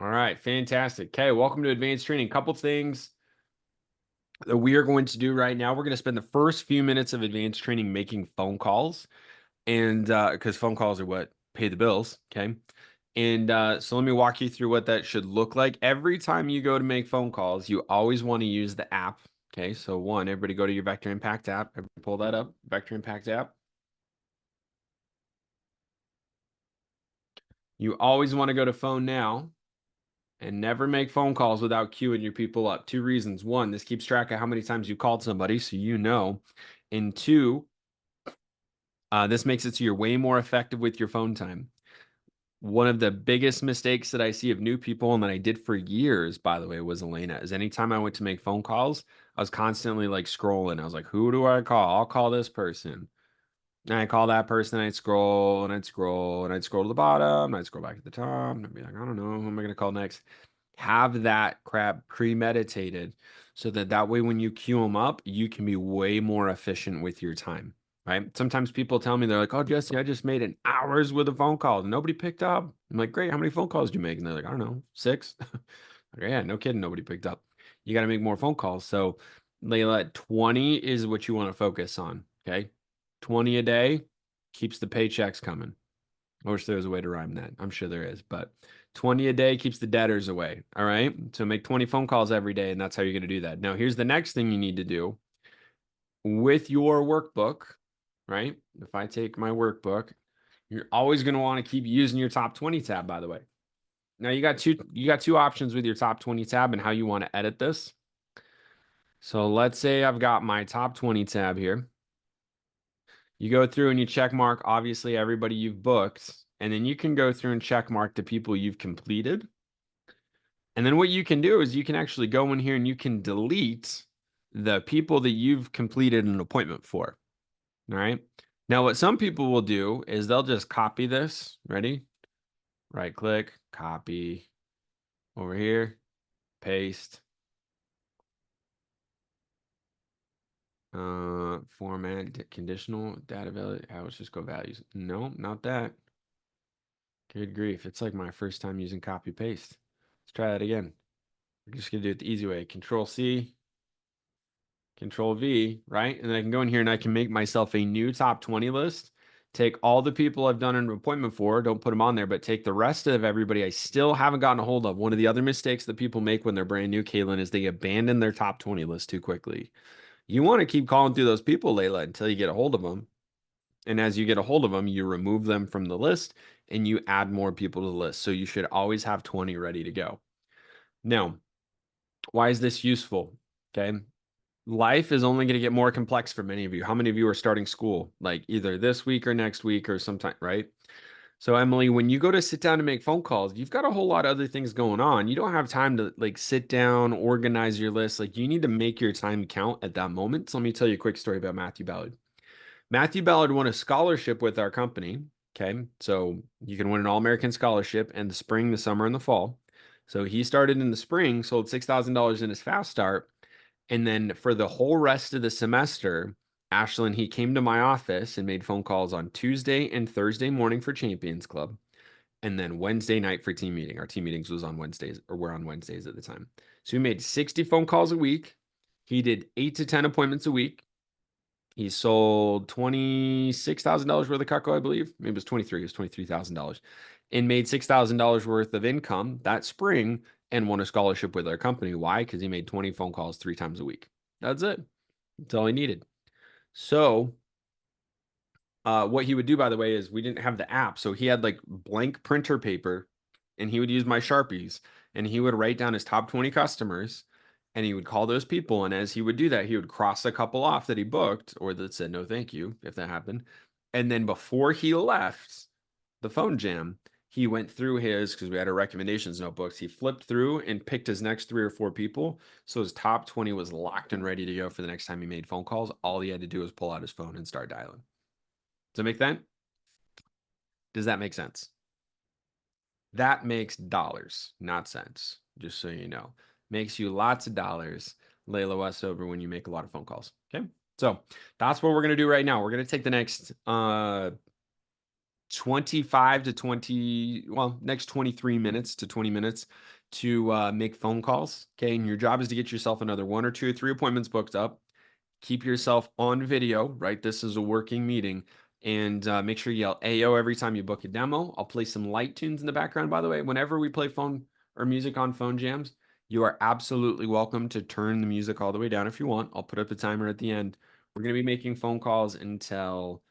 All right, fantastic. Okay, welcome to advanced training. Couple things that we are going to do right now. We're going to spend the first few minutes of advanced training making phone calls, and because phone calls are what pay the bills. Okay, and so let me walk you through what that should look like. Every time you go to make phone calls, you always want to use the app. Okay, so one, everybody go to your Vector Impact app. Everybody pull that up, Vector Impact app. You always want to go to phone now. And never make phone calls without queuing your people up. Two reasons. One, this keeps track of how many times you called somebody, so you know. And two, this makes it so you're way more effective with your phone time. One of the biggest mistakes that I see of new people, and that I did for years, by the way, was Elena, is anytime I went to make phone calls, I was constantly like scrolling. I was like, who do I call? I'll call this person. And I call that person, I'd scroll and I'd scroll and I'd scroll to the bottom, and I'd scroll back to the top, and I'd be like, I don't know, who am I going to call next? Have that crap premeditated so that way when you queue them up, you can be way more efficient with your time, right? Sometimes people tell me, they're like, oh, Jesse, I just made an hour's worth of phone calls. Nobody picked up. I'm like, great. How many phone calls did you make? And they're like, I don't know, 6. Like, yeah, no kidding. Nobody picked up. You got to make more phone calls. So Layla, 20 is what you want to focus on. Okay. 20 a day keeps the paychecks coming. I wish there was a way to rhyme that. I'm sure there is, but 20 a day keeps the debtors away. All right. So make 20 phone calls every day, and that's how you're going to do that. Now, here's the next thing you need to do with your workbook, right? If I take my workbook, you're always going to want to keep using your top 20 tab, by the way. Now you got two options with your top 20 tab and how you want to edit this. So let's say I've got my top 20 tab here. You go through and you check mark, obviously, everybody you've booked, and then you can go through and check mark the people you've completed. And then what you can do is you can actually go in here and you can delete the people that you've completed an appointment for. All right. Now, what some people will do is they'll just copy this. Ready? Right click, copy over here, paste, format, conditional, data value. Let's just go values. No, not that. Good grief. It's like my first time using copy paste. Let's try that again. We're just going to do it the easy way. Control C, Control V, right? And then I can go in here and I can make myself a new top 20 list. Take all the people I've done an appointment for, don't put them on there, but take the rest of everybody I still haven't gotten a hold of. One of the other mistakes that people make when they're brand new, Caitlin, is they abandon their top 20 list too quickly. You want to keep calling through those people, Layla, until you get a hold of them. And as you get a hold of them, you remove them from the list and you add more people to the list. So you should always have 20 ready to go. Now, why is this useful? Okay. Life is only going to get more complex for many of you. How many of you are starting school like either this week or next week or sometime, right? So Emily, when you go to sit down and make phone calls, you've got a whole lot of other things going on. You don't have time to like sit down, organize your list. Like you need to make your time count at that moment. So let me tell you a quick story about Matthew Ballard. Matthew Ballard won a scholarship with our company. Okay. So you can win an All-American scholarship in the spring, the summer, and the fall. So he started in the spring, sold $6,000 in his fast start. And then for the whole rest of the semester, Ashlyn, he came to my office and made phone calls on Tuesday and Thursday morning for Champions Club. And then Wednesday night for team meeting. Our team meetings was on Wednesdays, or were on Wednesdays at the time. So he made 60 phone calls a week. He did 8 to 10 appointments a week. He sold $26,000 worth of Cutco, I believe. Maybe it was 23. It was $23,000, and made $6,000 worth of income that spring and won a scholarship with our company. Why? Because he made 20 phone calls 3 times a week. That's it. That's all he needed. So what he would do, by the way, is we didn't have the app. So he had like blank printer paper and he would use my Sharpies and he would write down his top 20 customers and he would call those people. And as he would do that, he would cross a couple off that he booked or that said no, thank you, if that happened. And then before he left the phone jam, he went through his, because we had our recommendations notebooks, he flipped through and picked his next 3 or 4 people. So his top 20 was locked and ready to go for the next time he made phone calls. All he had to do was pull out his phone and start dialing. Does that make sense? Does that make sense? That makes dollars, not cents, just so you know. Makes you lots of dollars, Layla Westover, when you make a lot of phone calls. Okay. So that's what we're going to do right now. We're going to take the next 25 to 20, well, next 23 minutes to 20 minutes to make phone calls. Okay. And your job is to get yourself another 1 or 2 or 3 appointments booked up. Keep yourself on video, right? This is a working meeting. And make sure you yell AO every time you book a demo. I'll play some light tunes in the background, by the way. Whenever we play phone or music on phone jams, you are absolutely welcome to turn the music all the way down if you want. I'll put up a timer at the end. We're going to be making phone calls until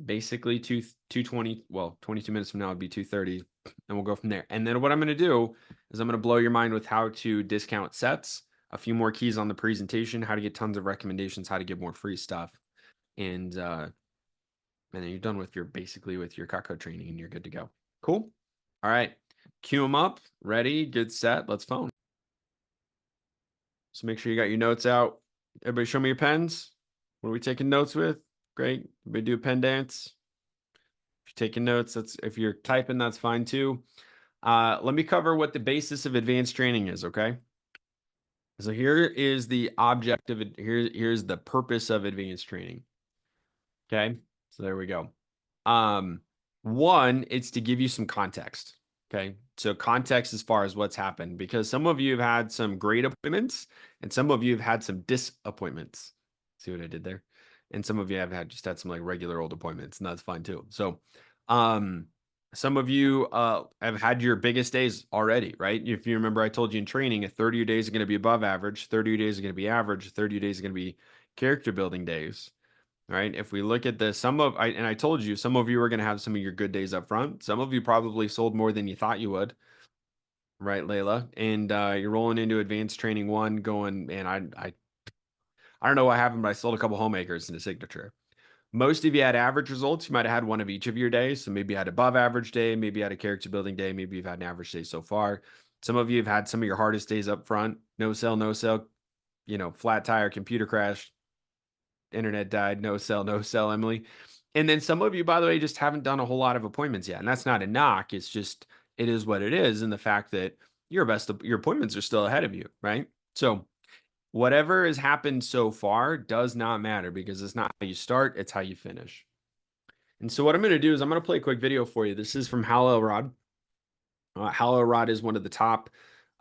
basically 2:20, well, 22 minutes from now would be 2:30, and we'll go from there. And then what I'm going to do is I'm going to blow your mind with how to discount sets, a few more keys on the presentation, how to get tons of recommendations, how to get more free stuff, and then you're done with your basically with your Cutco training, and you're good to go. Cool. All right, cue them up, ready, good, set, let's phone. So make sure you got your notes out. Everybody, show me your pens. What are we taking notes with? Great. Everybody do a pen dance. If you're taking notes, if you're typing, that's fine too. Let me cover what the basis of advanced training is, okay? So here is the object of it. Here's the purpose of advanced training. Okay, so there we go. One, it's to give you some context. Okay, so context as far as what's happened, because some of you have had some great appointments and some of you have had some disappointments. See what I did there? And some of you have just had some like regular old appointments, and that's fine too. So, some of you have had your biggest days already, right? If you remember, I told you in training, 30 of your days are going to be above average, 30 of your days are going to be average, 30 days are going to be character building days, right? If we look at this, I told you, some of you are going to have some of your good days up front. Some of you probably sold more than you thought you would, right, Layla? And you're rolling into advanced training 1 going, and I don't know what happened, but I sold a couple homemakers in the signature. Most of you had average results. You might have had one of each of your days. So maybe you had above average day, maybe you had a character building day, maybe you've had an average day so far. Some of you have had some of your hardest days up front. No sell, flat tire, computer crash, internet died, no sell, Emily. And then some of you, by the way, just haven't done a whole lot of appointments yet. And that's not a knock. It's just, it is what it is. And the fact that your appointments are still ahead of you, right? So whatever has happened so far does not matter, because it's not how you start, it's how you finish. And so what I'm going to do is I'm going to play a quick video for you. This is from Hal Elrod. Hal Elrod is one of the top,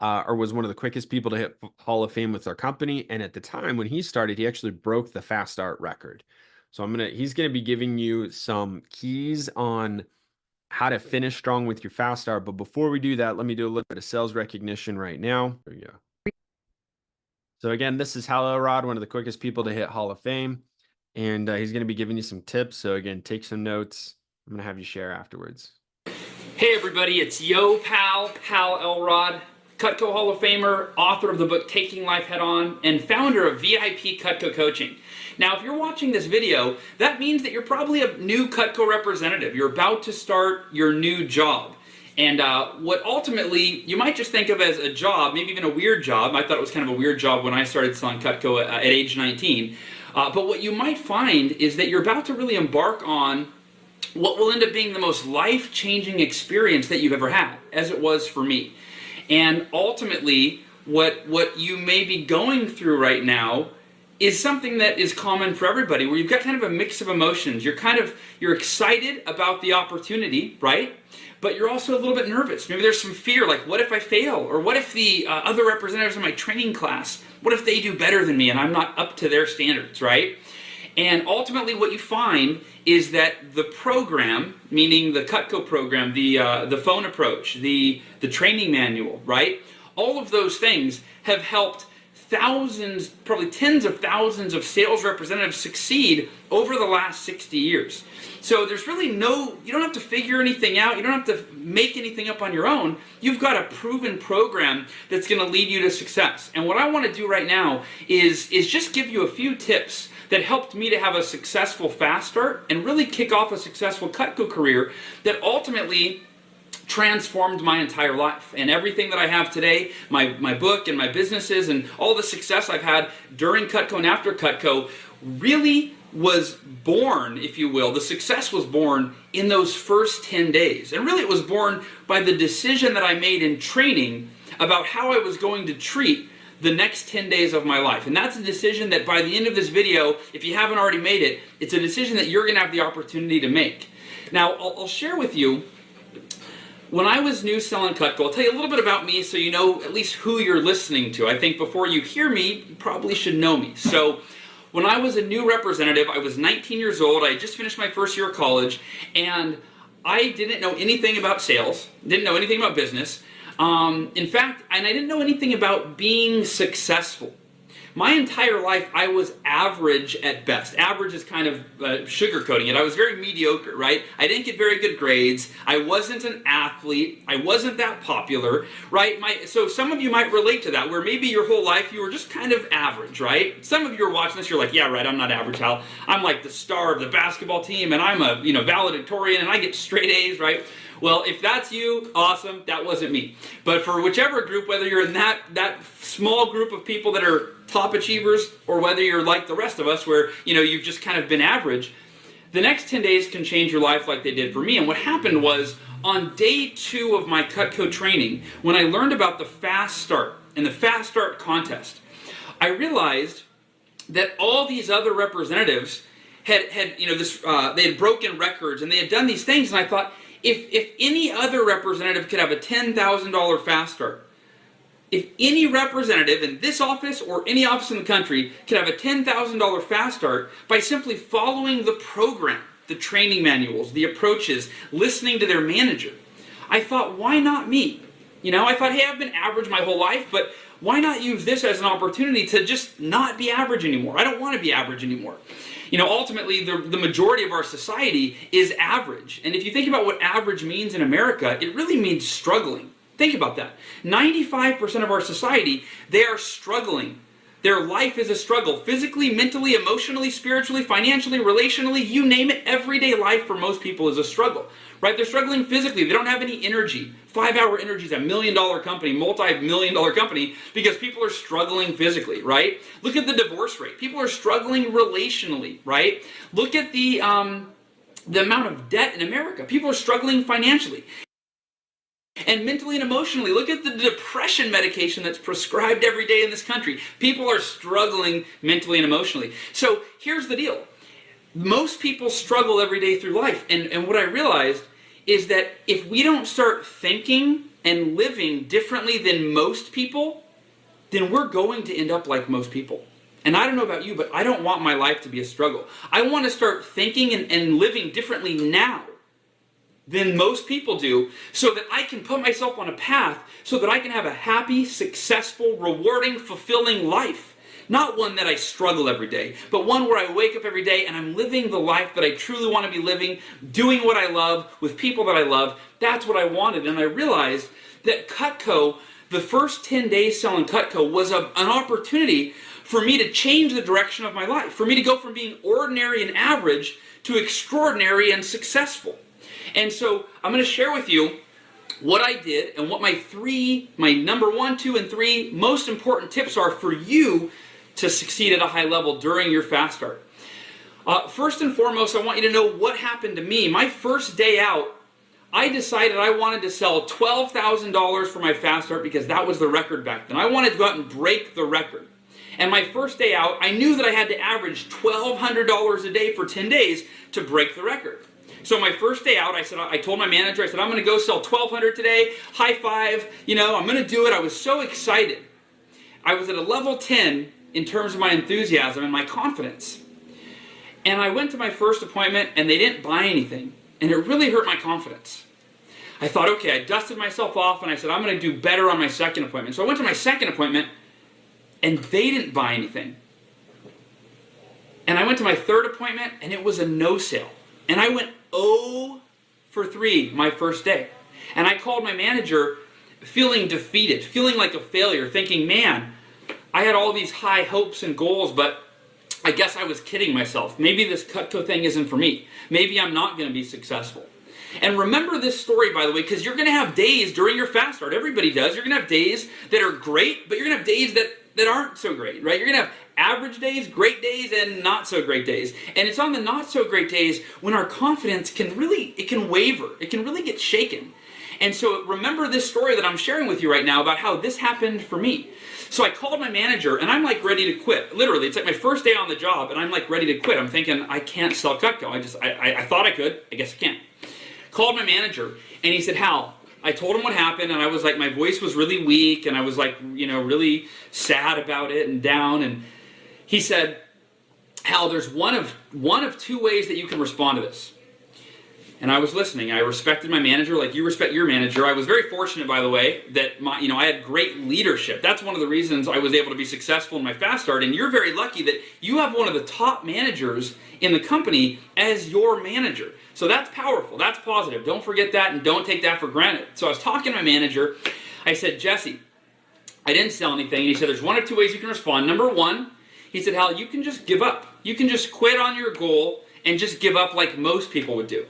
or was one of the quickest people to hit Hall of Fame with our company. And at the time when he started, he actually broke the fast start record. So he's going to be giving you some keys on how to finish strong with your fast start. But before we do that, let me do a little bit of sales recognition right now. There you go. So again, this is Hal Elrod, one of the quickest people to hit Hall of Fame. And he's going to be giving you some tips. So again, take some notes. I'm going to have you share afterwards. Hey everybody, it's Yo Pal, Hal Elrod, Cutco Hall of Famer, author of the book Taking Life Head On, and founder of VIP Cutco Coaching. Now, if you're watching this video, that means that you're probably a new Cutco representative. You're about to start your new job. And what ultimately you might just think of as a job, maybe even a weird job. I thought it was kind of a weird job when I started selling Cutco at age 19. But what you might find is that you're about to really embark on what will end up being the most life-changing experience that you've ever had, as it was for me. And ultimately, what you may be going through right now is something that is common for everybody, where you've got kind of a mix of emotions. You're excited about the opportunity, right? But you're also a little bit nervous. Maybe there's some fear, like what if I fail? Or what if the other representatives in my training class, what if they do better than me and I'm not up to their standards, right? And ultimately what you find is that the program, meaning the Cutco program, the phone approach, the training manual, right? All of those things have helped thousands, probably tens of thousands of sales representatives succeed over the last 60 years. So there's really you don't have to figure anything out, you don't have to make anything up on your own. You've got a proven program that's going to lead you to success. And what I want to do right now is just give you a few tips that helped me to have a successful fast start and really kick off a successful Cutco career that ultimately transformed my entire life. And everything that I have today, my book and my businesses and all the success I've had during Cutco and after Cutco really was born, if you will, the success was born in those first 10 days. And really it was born by the decision that I made in training about how I was going to treat the next 10 days of my life. And that's a decision that by the end of this video, if you haven't already made it, it's a decision that you're going to have the opportunity to make. Now, I'll share with you, when I was new selling Cutco, I'll tell you a little bit about me so you know at least who you're listening to. I think before you hear me, you probably should know me. So, when I was a new representative, I was 19 years old, I had just finished my first year of college, and I didn't know anything about sales, didn't know anything about business. In fact, and I didn't know anything about being successful. My entire life, I was average at best. Average is kind of sugarcoating it. I was very mediocre, right? I didn't get very good grades. I wasn't an athlete. I wasn't that popular, right? So some of you might relate to that, where maybe your whole life you were just kind of average, right? Some of you are watching this, you're like, yeah, right, I'm not average, Hal. I'm like the star of the basketball team, and I'm a valedictorian, and I get straight A's, right? Well, if that's you, awesome, that wasn't me. But for whichever group, whether you're in that small group of people that are top achievers, or whether you're like the rest of us where, you've just kind of been average, the next 10 days can change your life like they did for me. And what happened was, on day 2 of my Cutco training, when I learned about the Fast Start and the Fast Start contest, I realized that all these other representatives had they had broken records and they had done these things, and I thought, if any other representative could have a $10,000 Fast Start, if any representative in this office or any office in the country could have a $10,000 Fast Start by simply following the program, the training manuals, the approaches, listening to their manager, I thought, why not me? I thought, hey, I've been average my whole life, but why not use this as an opportunity to just not be average anymore? I don't want to be average anymore. Ultimately, the majority of our society is average. And if you think about what average means in America, it really means struggling. Think about that. 95% of our society, they are struggling. Their life is a struggle. Physically, mentally, emotionally, spiritually, financially, relationally, you name it, everyday life for most people is a struggle. Right? They're struggling physically. They don't have any energy. 5-Hour Energy is a $1 million company, multi-million-dollar company, because people are struggling physically, right? Look at the divorce rate. People are struggling relationally, right? Look at the amount of debt in America. People are struggling financially. And mentally and emotionally, look at the depression medication that's prescribed every day in this country. People are struggling mentally and emotionally. So here's the deal. Most people struggle every day through life. And what I realized is that if we don't start thinking and living differently than most people, then we're going to end up like most people. And I don't know about you, but I don't want my life to be a struggle. I want to start thinking and living differently now than most people do, so that I can put myself on a path so that I can have a happy, successful, rewarding, fulfilling life. Not one that I struggle every day, but one where I wake up every day and I'm living the life that I truly want to be living, doing what I love, with people that I love. That's what I wanted. And I realized that Cutco, the first 10 days selling Cutco, was an opportunity for me to change the direction of my life, for me to go from being ordinary and average to extraordinary and successful. And so I'm going to share with you what I did and what my number 1, 2, and 3 most important tips are for you to succeed at a high level during your Fast Start. First and foremost, I want you to know what happened to me. My first day out, I decided I wanted to sell $12,000 for my Fast Start because that was the record back then. I wanted to go out and break the record. And my first day out, I knew that I had to average $1,200 a day for 10 days to break the record. So my first day out, I told my manager, I said, I'm going to go sell 1,200 today, high five, I'm going to do it. I was so excited. I was at a level 10 in terms of my enthusiasm and my confidence. And I went to my first appointment and they didn't buy anything. And it really hurt my confidence. I thought, okay, I dusted myself off and I said, I'm going to do better on my second appointment. So I went to my second appointment and they didn't buy anything. And I went to my third appointment and it was a no sale. And I went 0 for 3 my first day. And I called my manager feeling defeated, feeling like a failure, thinking, man, I had all these high hopes and goals, but I guess I was kidding myself. Maybe this Cutco thing isn't for me. Maybe I'm not going to be successful. And remember this story, by the way, because you're going to have days during your Fast Start. Everybody does. You're going to have days that are great, but you're going to have days that aren't so great, right? You're going to have average days, great days, and not so great days. And it's on the not so great days when our confidence can waver. It can really get shaken. And so remember this story that I'm sharing with you right now about how this happened for me. So I called my manager and I'm like ready to quit. Literally, it's like my first day on the job and I'm like ready to quit. I'm thinking, I can't sell Cutco. I thought I could. I guess I can't. Called my manager, and he said, Hal, I told him what happened, and I was like, my voice was really weak, and I was like, really sad about it and down. And he said, Hal, there's one of two ways that you can respond to this. And I was listening. I respected my manager like you respect your manager. I was very fortunate, by the way, that I had great leadership. That's one of the reasons I was able to be successful in my fast start. And you're very lucky that you have one of the top managers in the company as your manager. So that's powerful. That's positive. Don't forget that, and don't take that for granted. So I was talking to my manager. I said, Jesse, I didn't sell anything. And he said, there's one of two ways you can respond. Number one, he said, Hal, you can just give up. You can just quit on your goal and just give up like most people would do.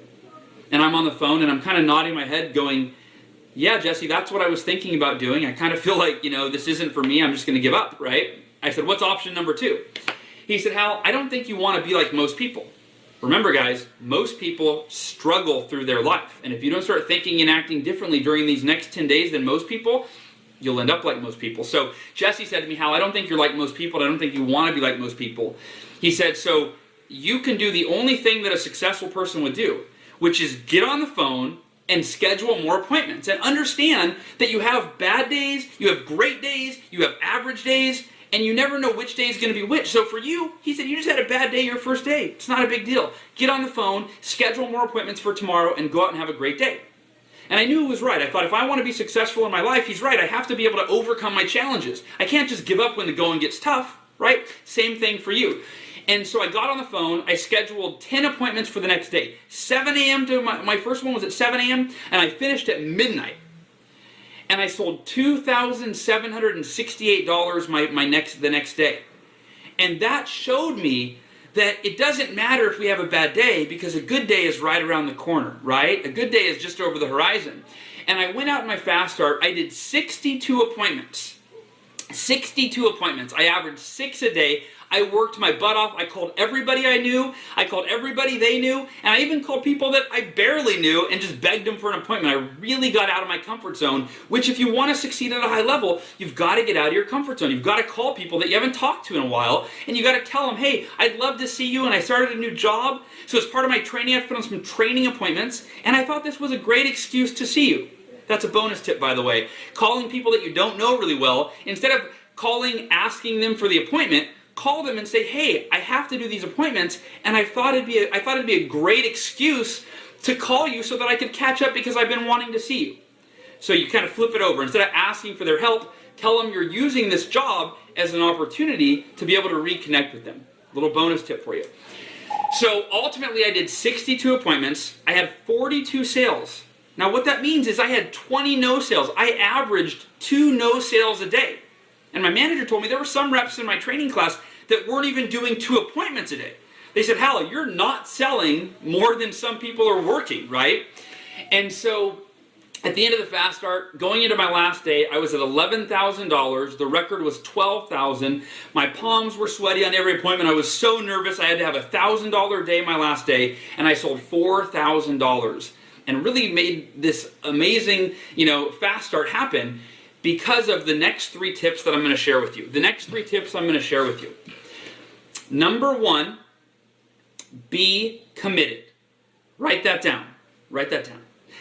And I'm on the phone and I'm kind of nodding my head going, yeah, Jesse, that's what I was thinking about doing. I kind of feel like, this isn't for me. I'm just going to give up, right? I said, what's option number two? He said, Hal, I don't think you want to be like most people. Remember, guys, most people struggle through their life. And if you don't start thinking and acting differently during these next 10 days than most people, you'll end up like most people. So Jesse said to me, Hal, I don't think you're like most people. I don't think you want to be like most people. He said, so you can do the only thing that a successful person would do, which is get on the phone and schedule more appointments. And understand that you have bad days, you have great days, you have average days, and you never know which day is going to be which. So for you, he said, you just had a bad day your first day. It's not a big deal. Get on the phone, schedule more appointments for tomorrow, and go out and have a great day. And I knew he was right. I thought, if I want to be successful in my life, he's right. I have to be able to overcome my challenges. I can't just give up when the going gets tough, right? Same thing for you. And so I got on the phone, I scheduled 10 appointments for the next day. 7 a.m. to my first one was at 7 a.m. and I finished at midnight. And I sold $2,768 the next day. And that showed me that it doesn't matter if we have a bad day, because a good day is right around the corner, right? A good day is just over the horizon. And I went out in my fast start, I did 62 appointments. 62 appointments. I averaged 6 a day. I worked my butt off. I called everybody I knew. I called everybody they knew. And I even called people that I barely knew and just begged them for an appointment. I really got out of my comfort zone, which if you want to succeed at a high level, you've got to get out of your comfort zone. You've got to call people that you haven't talked to in a while, and you got to tell them, hey, I'd love to see you, and I started a new job. So as part of my training, I've put on some training appointments, and I thought this was a great excuse to see you. That's a bonus tip, by the way. Calling people that you don't know really well, instead of calling, asking them for the appointment, call them and say, hey, I have to do these appointments, and I thought it'd be a great excuse to call you so that I could catch up because I've been wanting to see you. So you kind of flip it over. Instead of asking for their help, tell them you're using this job as an opportunity to be able to reconnect with them. Little bonus tip for you. So ultimately I did 62 appointments. I had 42 sales. Now what that means is I had 20 no sales. I averaged 2 no sales a day. And my manager told me there were some reps in my training class that weren't even doing 2 appointments a day. They said, Hal, you're not selling more than some people are working, right? And so at the end of the fast start, going into my last day, I was at $11,000. The record was $12,000. My palms were sweaty on every appointment. I was so nervous. I had to have a $1,000 day my last day, and I sold $4,000 and really made this amazing, fast start happen because of the next 3 tips that I'm going to share with you. The next 3 tips I'm going to share with you. Number 1, be committed. Write that down. Write that down.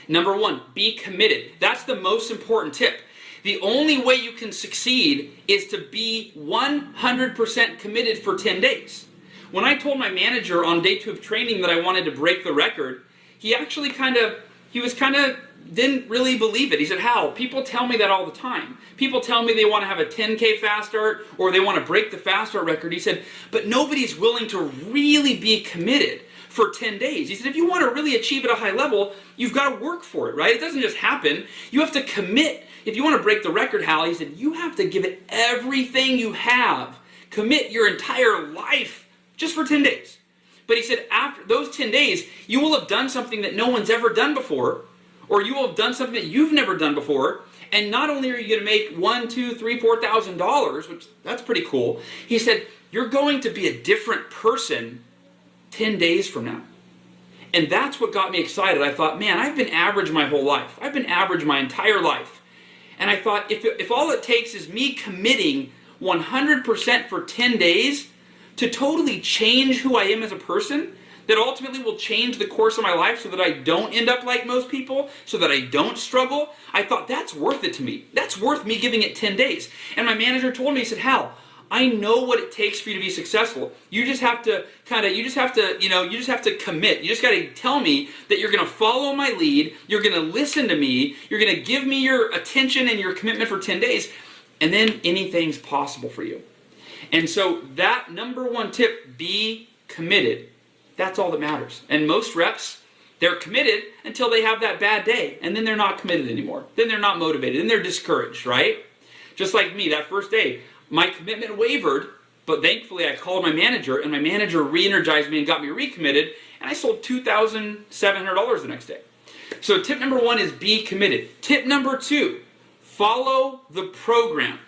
Number 1, be committed. That's the most important tip. The only way you can succeed is to be 100% committed for 10 days. When I told my manager on day 2 of training that I wanted to break the record, he actually didn't really believe it. He said, Hal, people tell me that all the time. People tell me they want to have a 10K fast start or they want to break the fast start record. He said, but nobody's willing to really be committed for 10 days. He said, if you want to really achieve at a high level, you've got to work for it, right? It doesn't just happen. You have to commit. If you want to break the record, Hal, he said, you have to give it everything you have. Commit your entire life just for 10 days. But he said, after those 10 days, you will have done something that no one's ever done before, or you will have done something that you've never done before, and not only are you going to make $1,000, $2,000, $3,000, $4,000, which that's pretty cool, he said, you're going to be a different person 10 days from now. And that's what got me excited. I thought, man, I've been average my whole life. I've been average my entire life. And I thought, if all it takes is me committing 100% for 10 days to totally change who I am as a person, that ultimately will change the course of my life so that I don't end up like most people, so that I don't struggle, I thought that's worth it to me. That's worth me giving it 10 days. And my manager told me, he said, Hal, I know what it takes for you to be successful. You just have to you just have to commit. You just got to tell me that you're going to follow my lead, you're going to listen to me, you're going to give me your attention and your commitment for 10 days, and then anything's possible for you. And so that number one tip, be committed. That's all that matters. And most reps, they're committed until they have that bad day, and then they're not committed anymore. Then they're not motivated, then they're discouraged, right? Just like me, that first day, my commitment wavered, but thankfully I called my manager, and my manager re-energized me and got me recommitted, and I sold $2,700 the next day. So tip number one is be committed. Tip number two, follow the program.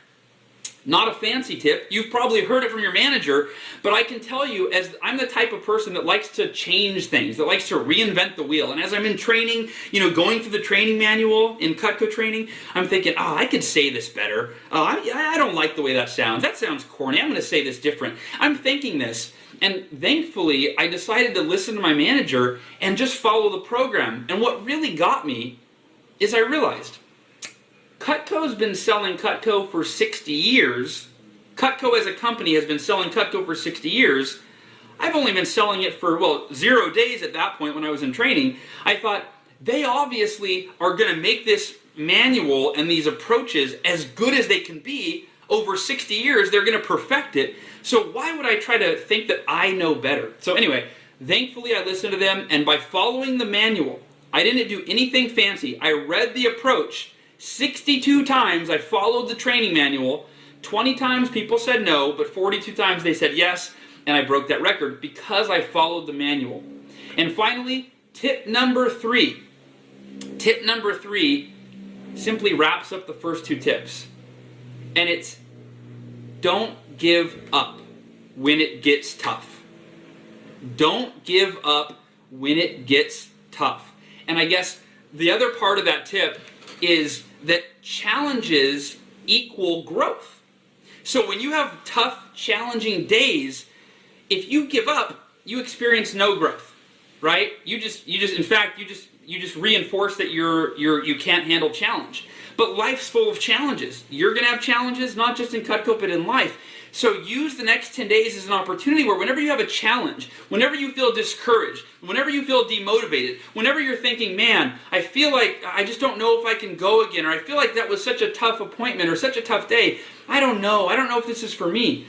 Not a fancy tip. You've probably heard it from your manager, but I can tell you, as I'm the type of person that likes to change things, that likes to reinvent the wheel. And as I'm in training, going through the training manual in Cutco training, I'm thinking, I could say this better. I don't like the way that sounds. That sounds corny. I'm going to say this different. I'm thinking this. And thankfully, I decided to listen to my manager and just follow the program. And what really got me is I realized, Cutco's been selling Cutco for 60 years. Cutco as a company has been selling Cutco for 60 years. I've only been selling it for, 0 days at that point when I was in training. I thought, they obviously are going to make this manual and these approaches as good as they can be. Over 60 years, they're going to perfect it. So why would I try to think that I know better? So anyway, thankfully I listened to them, and by following the manual, I didn't do anything fancy. I read the approach 62 times. I followed the training manual. 20 times people said no, but 42 times they said yes, and I broke that record because I followed the manual. And finally, tip number three. Tip number three simply wraps up the first two tips. And it's, don't give up when it gets tough. Don't give up when it gets tough. And I guess the other part of that tip is that challenges equal growth. So when you have tough, challenging days, if you give up, you experience no growth, right? You just reinforce that you can't handle challenge. But life's full of challenges. You're going to have challenges, not just in Cutco, but in life. So use the next 10 days as an opportunity where whenever you have a challenge, whenever you feel discouraged, whenever you feel demotivated, whenever you're thinking, man, I feel like I just don't know if I can go again, or I feel like that was such a tough appointment or such a tough day, I don't know if this is for me.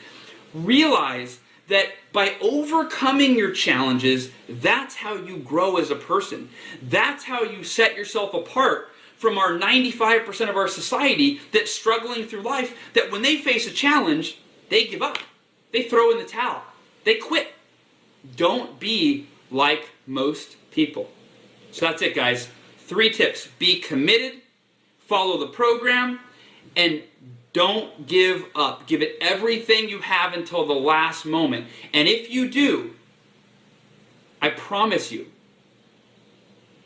Realize that by overcoming your challenges, that's how you grow as a person. That's how you set yourself apart from our 95% of our society that's struggling through life, that when they face a challenge, they give up. They throw in the towel. They quit. Don't be like most people. So that's it, guys. 3 tips. Be committed, follow the program, and don't give up. Give it everything you have until the last moment. And if you do, I promise you,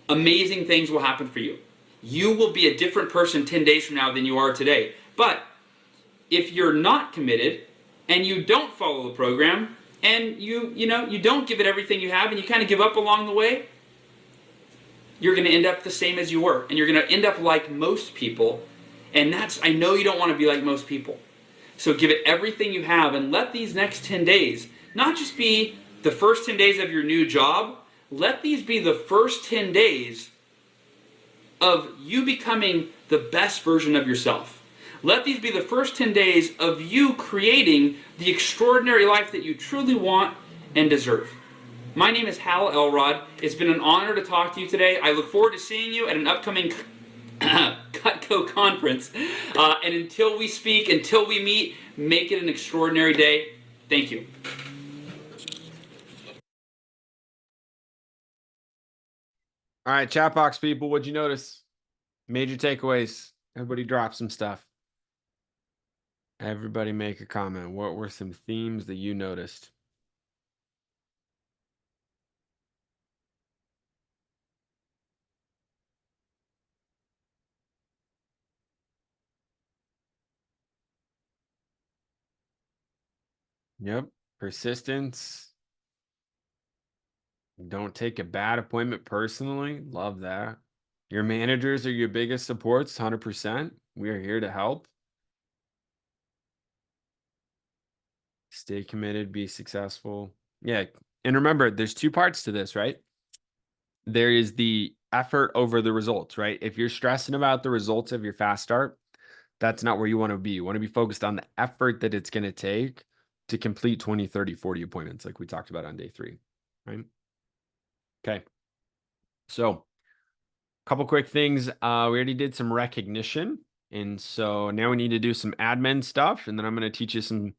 amazing things will happen for you. You will be a different person 10 days from now than you are today. But if you're not committed and you don't follow the program and you don't give it everything you have and you kind of give up along the way, you're going to end up the same as you were, and you're going to end up like most people. And I know you don't want to be like most people. So give it everything you have and let these next 10 days not just be the first 10 days of your new job. Let these be the first 10 days of you becoming the best version of yourself. Let these be the first 10 days of you creating the extraordinary life that you truly want and deserve. My name is Hal Elrod. It's been an honor to talk to you today. I look forward to seeing you at an upcoming Cutco conference. And until we speak, until we meet, make it an extraordinary day. Thank you. All right, chat box people, what'd you notice? Major takeaways. Everybody drop some stuff. Everybody make a comment. What were some themes that you noticed? Yep. Persistence. Don't take a bad appointment personally. Love that. Your managers are your biggest supports, 100%. We are here to help. Stay committed, be successful. Yeah. And remember, there's two parts to this, right? There is the effort over the results, right? If you're stressing about the results of your fast start, that's not where you want to be. You want to be focused on the effort that it's going to take to complete 20, 30, 40 appointments, like we talked about on day 3, right? Okay. So, a couple quick things. We already did some recognition. And so now we need to do some admin stuff. And then I'm going to teach you some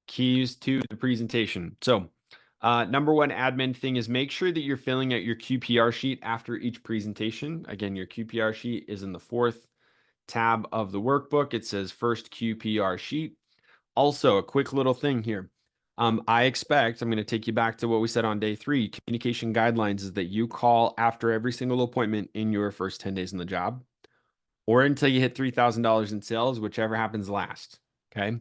keys to the presentation. So, number one admin thing is make sure that you're filling out your QPR sheet after each presentation. Again, your QPR sheet is in the 4th tab of the workbook. It says first QPR sheet. Also, a quick little thing here. I'm going to take you back to what we said on day 3. Communication guidelines is that you call after every single appointment in your first 10 days in the job or until you hit $3,000 in sales, whichever happens last. Okay.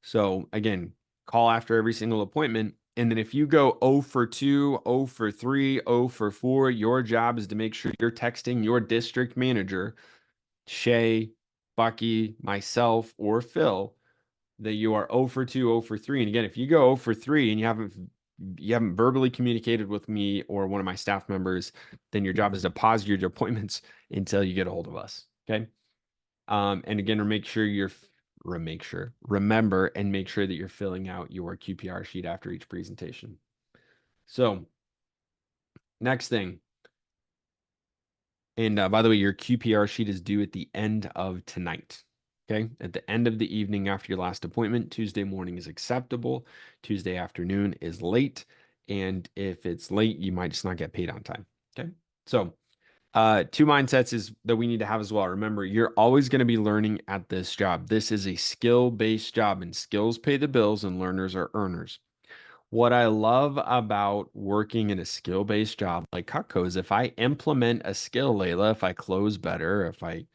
So again, call after every single appointment. And then if you go 0 for 2, 0 for 3, 0 for 4, your job is to make sure you're texting your district manager, Shay, Bucky, myself, or Phil, that you are 0 for 2, 0 for 3. And again, if you go 0 for 3 and you haven't verbally communicated with me or one of my staff members, then your job is to pause your appointments until you get a hold of us. Okay. And again, remember and make sure that you're filling out your QPR sheet after each presentation. So next thing, and by the way, your QPR sheet is due at the end of tonight. Okay. At the end of the evening after your last appointment, Tuesday morning is acceptable. Tuesday afternoon is late. And if it's late, you might just not get paid on time. Okay. So two mindsets is that we need to have as well. Remember, you're always going to be learning at this job. This is a skill-based job, and skills pay the bills, and learners are earners. What I love about working in a skill-based job like Cutco is if I implement a skill, Layla, if I close better, if I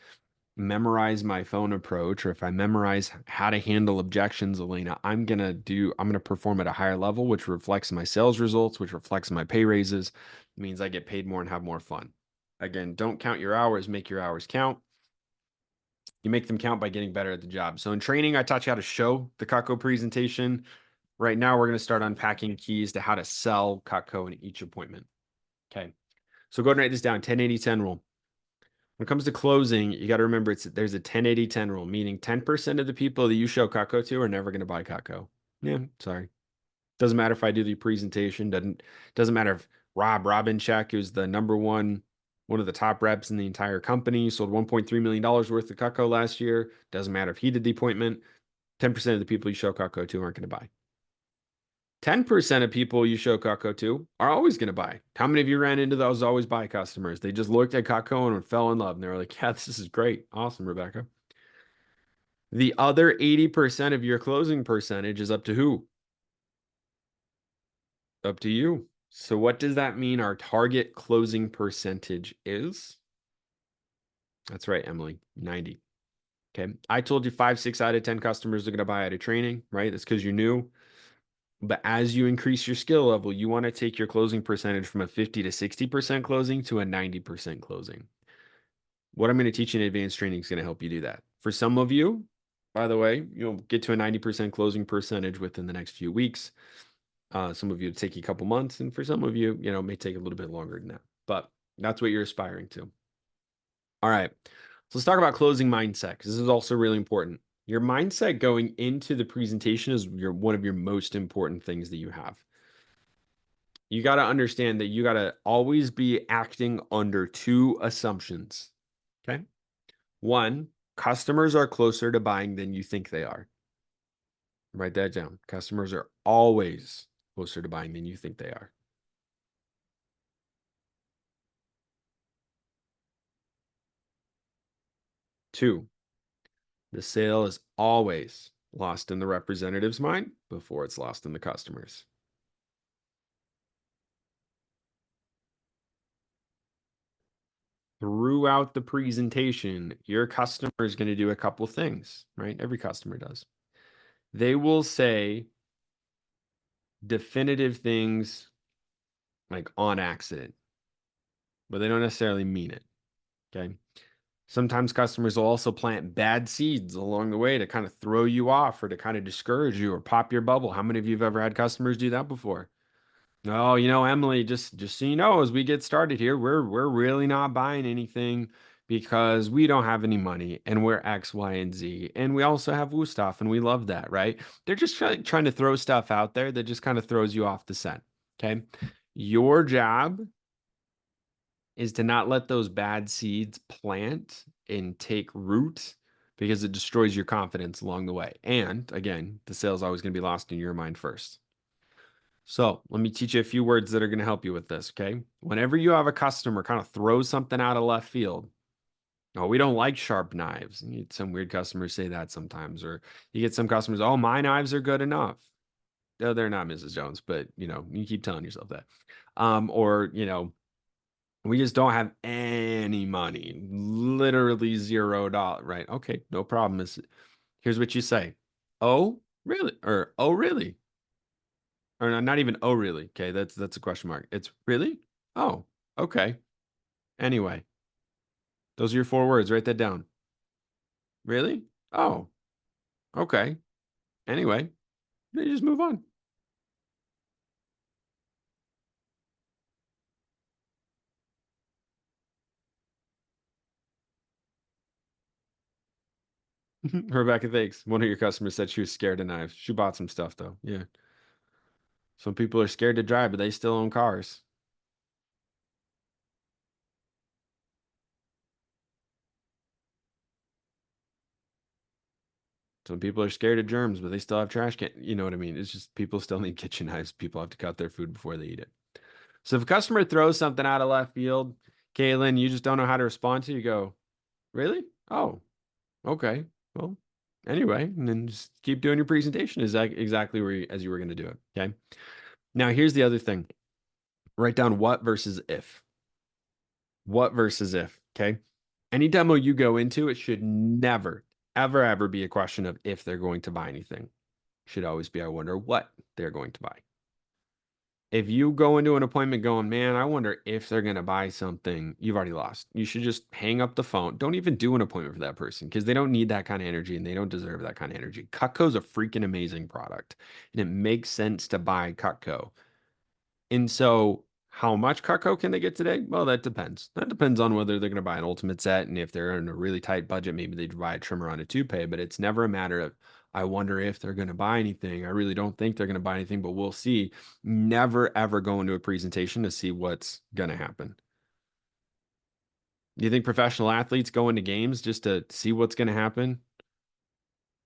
memorize my phone approach, or if I memorize how to handle objections, Elena, I'm gonna perform at a higher level, which reflects my sales results, which reflects my pay raises. It means I get paid more and have more fun. Again, don't count your hours, make your hours count. You make them count by getting better at the job. So in training, I taught you how to show the Cutco presentation. Right now, we're going to start unpacking keys to how to sell Cutco in each appointment. Okay. So go ahead and write this down, 10-80-10 rule. When it comes to closing, you got to remember there's a 10-80-10 rule, meaning 10% of the people that you show Cutco to are never going to buy Cutco. Yeah, sorry. Doesn't matter if I do the presentation. Doesn't matter if Robinchek, who's the one of the top reps in the entire company, sold $1.3 million worth of Cutco last year. Doesn't matter if he did the appointment. 10% of the people you show Cutco to aren't going to buy. 10% of people you show Cutco to are always going to buy. How many of you ran into those always buy customers? They just looked at Cutco and fell in love. And they were like, yeah, this is great. Awesome, Rebecca. The other 80% of your closing percentage is up to who? Up to you. So what does that mean our target closing percentage is? That's right, Emily, 90. Okay. I told you 5, 6 out of 10 customers are going to buy out of training, right? That's because you're new. But as you increase your skill level, you want to take your closing percentage from a 50 to 60% closing to a 90% closing. What I'm going to teach you in advanced training is going to help you do that. For some of you, by the way, you'll get to a 90% closing percentage within the next few weeks. Some of you it'll take you a couple months, and for some of you, it may take a little bit longer than that. But that's what you're aspiring to. All right. So let's talk about closing mindset, because this is also really important. Your mindset going into the presentation is one of your most important things that you have. You got to understand that you got to always be acting under 2 assumptions. Okay. 1, customers are closer to buying than you think they are. Write that down. Customers are always closer to buying than you think they are. 2, the sale is always lost in the representative's mind before it's lost in the customer's. Throughout the presentation, your customer is going to do a couple things, right? Every customer does. They will say definitive things like on accident, but they don't necessarily mean it. Okay. Sometimes customers will also plant bad seeds along the way to kind of throw you off or to kind of discourage you or pop your bubble. How many of you have ever had customers do that before? Oh, Emily, just so you know, as we get started here, we're really not buying anything because we don't have any money and we're X, Y, and Z. And we also have Woo stuff and we love that, right? They're just trying to throw stuff out there that just kind of throws you off the scent. Okay. Your job is to not let those bad seeds plant and take root because it destroys your confidence along the way. And again, the sale is always going to be lost in your mind first. So let me teach you a few words that are going to help you with this. Okay. Whenever you have a customer kind of throw something out of left field, oh, we don't like sharp knives. And you get some weird customers say that sometimes, or you get some customers, oh, my knives are good enough. No, they're not, Mrs. Jones, but you keep telling yourself that. Or, we just don't have any money, literally $0, right? Okay, no problem. Here's what you say. Oh, really? Or oh, really? Or not even oh, really? Okay, that's a question mark. It's really? Oh, okay. Anyway, those are your 4 words. Write that down. Really? Oh, okay. Anyway, then you just move on. Rebecca, thanks. One of your customers said she was scared of knives. She bought some stuff though. Yeah. Some people are scared to drive, but they still own cars. Some people are scared of germs, but they still have trash can. You know what I mean? It's just people still need kitchen knives. People have to cut their food before they eat it. So if a customer throws something out of left field, Caitlin, you just don't know how to respond to, you go, really? Oh, okay. Well, anyway, and then just keep doing your presentation is exactly as you were going to do it. Okay. Now here's the other thing. Write down what versus if. What versus if. Okay. Any demo you go into, it should never, ever, ever be a question of if they're going to buy anything. Should always be, I wonder what they're going to buy. If you go into an appointment going, man, I wonder if they're going to buy something, you've already lost. You should just hang up the phone. Don't even do an appointment for that person because they don't need that kind of energy and they don't deserve that kind of energy. Cutco's a freaking amazing product and it makes sense to buy Cutco. And so, how much Cutco can they get today? Well, that depends. That depends on whether they're going to buy an ultimate set. And if they're in a really tight budget, maybe they'd buy a trimmer on a toupee. But it's never a matter of, I wonder if they're going to buy anything. I really don't think they're going to buy anything, but we'll see. Never, ever go into a presentation to see what's going to happen. Do you think professional athletes go into games just to see what's going to happen?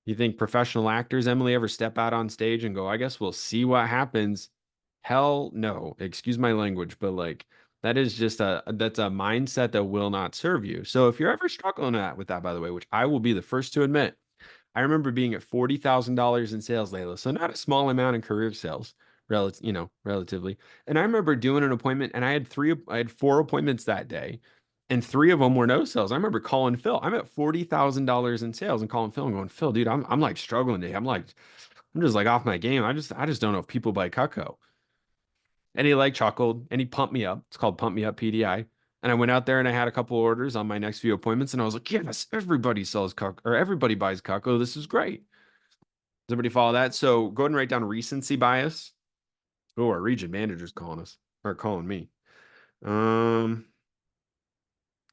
You think professional actors, Emily, ever step out on stage and go, I guess we'll see what happens? Hell no. Excuse my language, but like that is just that's a mindset that will not serve you. So if you're ever struggling with that, by the way, which I will be the first to admit, I remember being at $40,000 in sales, Layla. So not a small amount in career sales, relatively. And I remember doing an appointment and I had 4 appointments that day. And 3 of them were no sales. I remember calling Phil. I'm at $40,000 in sales and calling Phil and going, Phil, dude, I'm like struggling today. I'm just like off my game. I just don't know if people buy Cutco. And he like chuckled and he pumped me up. It's called Pump Me Up PDI. And I went out there and I had a couple orders on my next few appointments. And I was like, yes, everybody sells Cutco or everybody buys Cutco. This is great. Does everybody follow that? So go ahead and write down recency bias. Oh, our region manager's calling us or calling me. Um,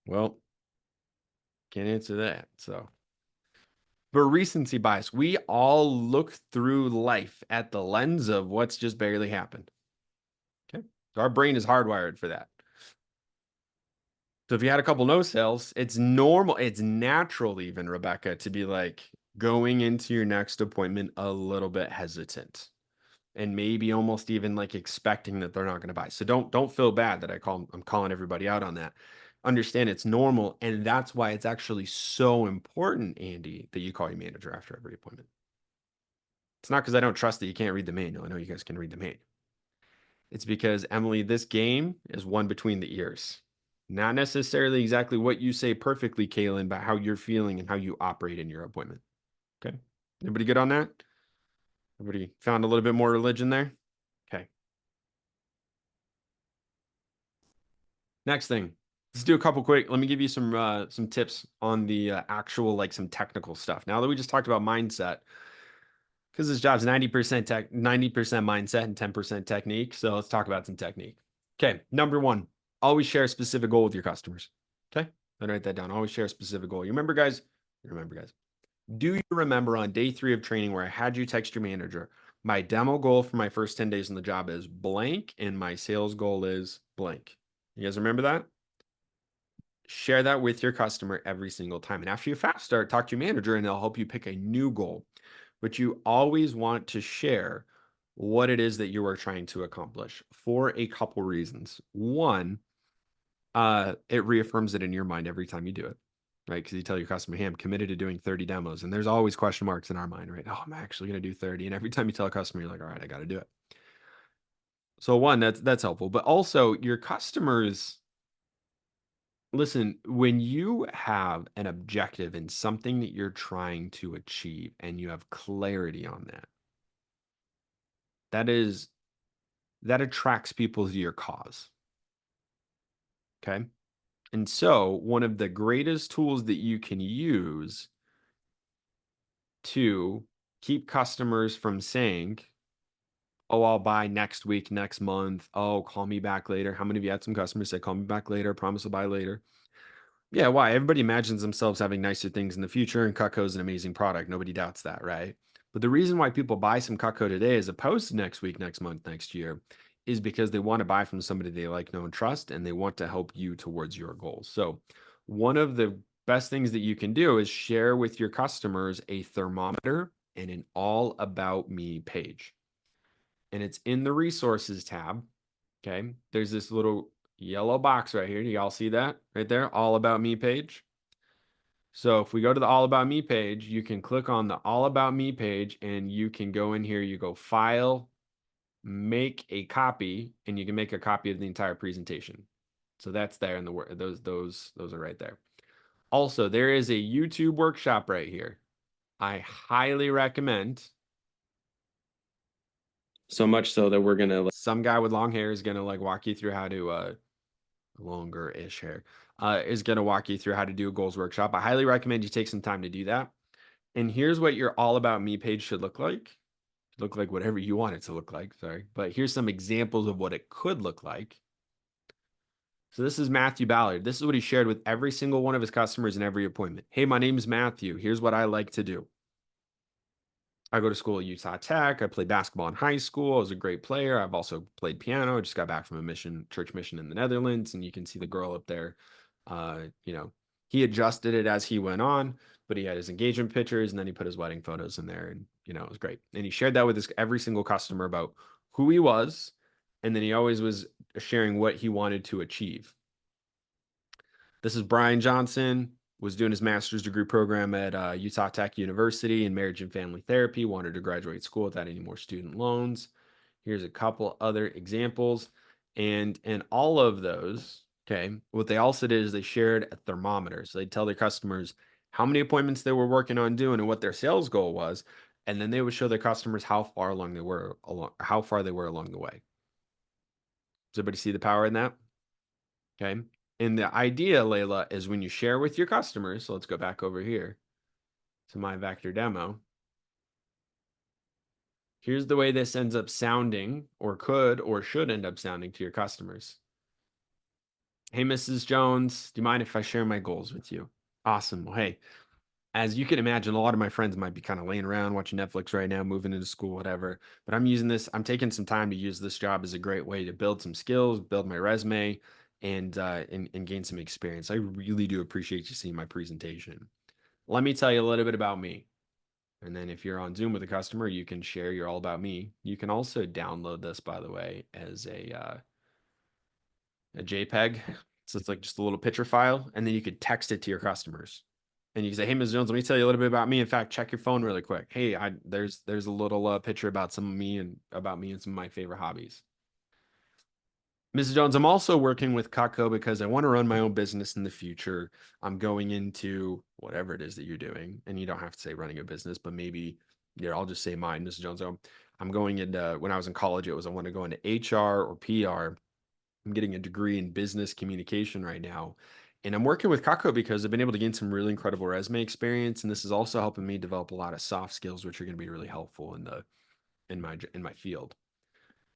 well, can't answer that. So, but recency bias, we all look through life at the lens of what's just barely happened. Okay. So our brain is hardwired for that. So if you had a couple no sales, it's normal, it's natural even, Rebecca, to be like going into your next appointment a little bit hesitant and maybe almost even like expecting that they're not going to buy. So don't feel bad that I'm calling everybody out on that. Understand it's normal, and that's why it's actually so important, Andy, that you call your manager after every appointment. It's not because I don't trust that you can't read the manual. I know you guys can read the manual. It's because, Emily, this game is won between the ears. Not necessarily exactly what you say perfectly, Kaylin, but how you're feeling and how you operate in your appointment. Okay. Everybody good on that? Everybody found a little bit more religion there? Okay. Next thing, let's do a couple quick. Let me give you some tips on the actual like some technical stuff. Now that we just talked about mindset, because this job's 90% tech, 90% mindset and 10% technique. So let's talk about some technique. Okay, number one, always share a specific goal with your customers. Okay, then write that down. Always share a specific goal. You remember, guys? You remember, guys? Do you remember on day 3 of training where I had you text your manager? My demo goal for my first 10 days on the job is blank, and my sales goal is blank. You guys remember that? Share that with your customer every single time. And after you fast start, talk to your manager and they'll help you pick a new goal. But you always want to share what it is that you are trying to accomplish for a couple reasons. One, it reaffirms it in your mind every time you do it, right? Because you tell your customer, hey, I'm committed to doing 30 demos. And there's always question marks in our mind, right? Oh, I'm actually going to do 30. And every time you tell a customer, you're like, all right, I got to do it. So one, that's helpful. But also your customers, listen, when you have an objective in something that you're trying to achieve and you have clarity on that, that is that attracts people to your cause. Okay. And so, one of the greatest tools that you can use to keep customers from saying, oh, I'll buy next week, next month. Oh, call me back later. How many of you had some customers say, call me back later, promise I'll buy later? Yeah, why? Everybody imagines themselves having nicer things in the future, and Cutco is an amazing product. Nobody doubts that, right? But the reason why people buy some Cutco today as opposed to next week, next month, next year is because they want to buy from somebody they like, know, and trust, and they want to help you towards your goals. So, one of the best things that you can do is share with your customers a thermometer and an all about me page. And it's in the resources tab. Okay. There's this little yellow box right here. Do y'all see that right there? All about me page. So if we go to the all about me page, you can click on the all about me page and you can go in here, you go file, make a copy, and you can make a copy of the entire presentation. So that's there in the word. Those are right there. Also, there is a YouTube workshop right here. I highly recommend. So much so that we're gonna some guy with long hair is gonna like walk you through how to longer-ish hair is gonna walk you through how to do a goals workshop. I highly recommend you take some time to do that. And here's what your all about me page should look like. Look like whatever you want it to look like, sorry. But here's some examples of what it could look like. So this is Matthew Ballard. This is what he shared with every single one of his customers in every appointment. Hey, my name is Matthew. Here's what I like to do. I go to school at Utah Tech. I played basketball in high school. I was a great player. I've also played piano. I just got back from a church mission in the Netherlands, and you can see the girl up there. You know, he adjusted it as he went on, but he had his engagement pictures and then he put his wedding photos in there, and it was great. And he shared that with every single customer about who he was, and then he always was sharing what he wanted to achieve. This is Brian Johnson, was doing his master's degree program at Utah Tech University in marriage and family therapy, wanted to graduate school without any more student loans. Here's a couple other examples. And in all of those, okay, what they also did is they shared a thermometer. So they'd tell their customers how many appointments they were working on doing and what their sales goal was. And then they would show their customers how far along they were along the way. Does everybody see the power in that? Okay. And the idea, Layla, is when you share with your customers. So let's go back over here to my vector demo. Here's the way this ends up sounding, or could or should end up sounding to your customers. Hey, Mrs. Jones, do you mind if I share my goals with you? Awesome. Well, hey, as you can imagine, a lot of my friends might be kind of laying around watching Netflix right now, moving into school, whatever. But I'm taking some time to use this job as a great way to build some skills, build my resume, and gain some experience. I really do appreciate you seeing my presentation. Let me tell you a little bit about me. And then if you're on Zoom with a customer, you can share your all about me. You can also download this, by the way, as a JPEG. So it's like just a little picture file, and then you could text it to your customers. And you can say, "Hey, Ms. Jones, let me tell you a little bit about me. In fact, check your phone really quick. Hey, there's a little picture about some of me and about me and some of my favorite hobbies." Mrs. Jones, I'm also working with Cutco because I want to run my own business in the future. I'm going into whatever it is that you're doing, and you don't have to say running a business, but maybe, I'll just say mine, Mrs. Jones. I'm going into, when I was in college, it was I want to go into HR or PR. I'm getting a degree in business communication right now. And I'm working with Kako because I've been able to gain some really incredible resume experience. And this is also helping me develop a lot of soft skills, which are going to be really helpful in my field.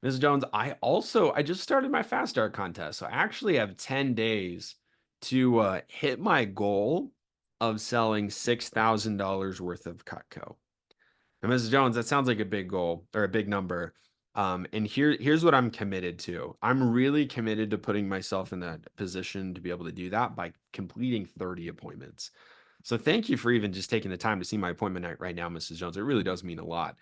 Ms. Jones, I just started my fast start contest. So I actually have 10 days to hit my goal of selling $6,000 worth of Cutco. Now, Mrs. Jones, that sounds like a big goal or a big number. And here's what I'm committed to. I'm really committed to putting myself in that position to be able to do that by completing 30 appointments. So thank you for even just taking the time to see my appointment night right now, Mrs. Jones. It really does mean a lot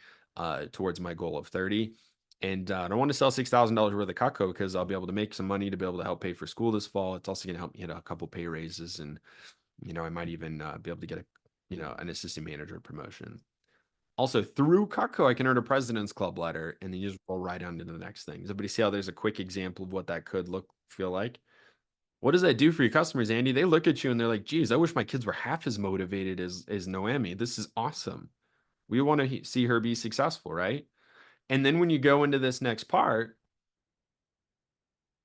towards my goal of 30. And I don't want to sell $6,000 worth of Cutco because I'll be able to make some money to be able to help pay for school this fall. It's also going to help me get a couple pay raises, and I might even be able to get an assistant manager promotion. Also, through Cutco, I can earn a President's Club letter, and then you just roll right on to the next thing. Does everybody see how there's a quick example of what that could feel like? What does that do for your customers, Andy? They look at you and they're like, geez, I wish my kids were half as motivated as Noemi. This is awesome. We want to see her be successful, right? And then when you go into this next part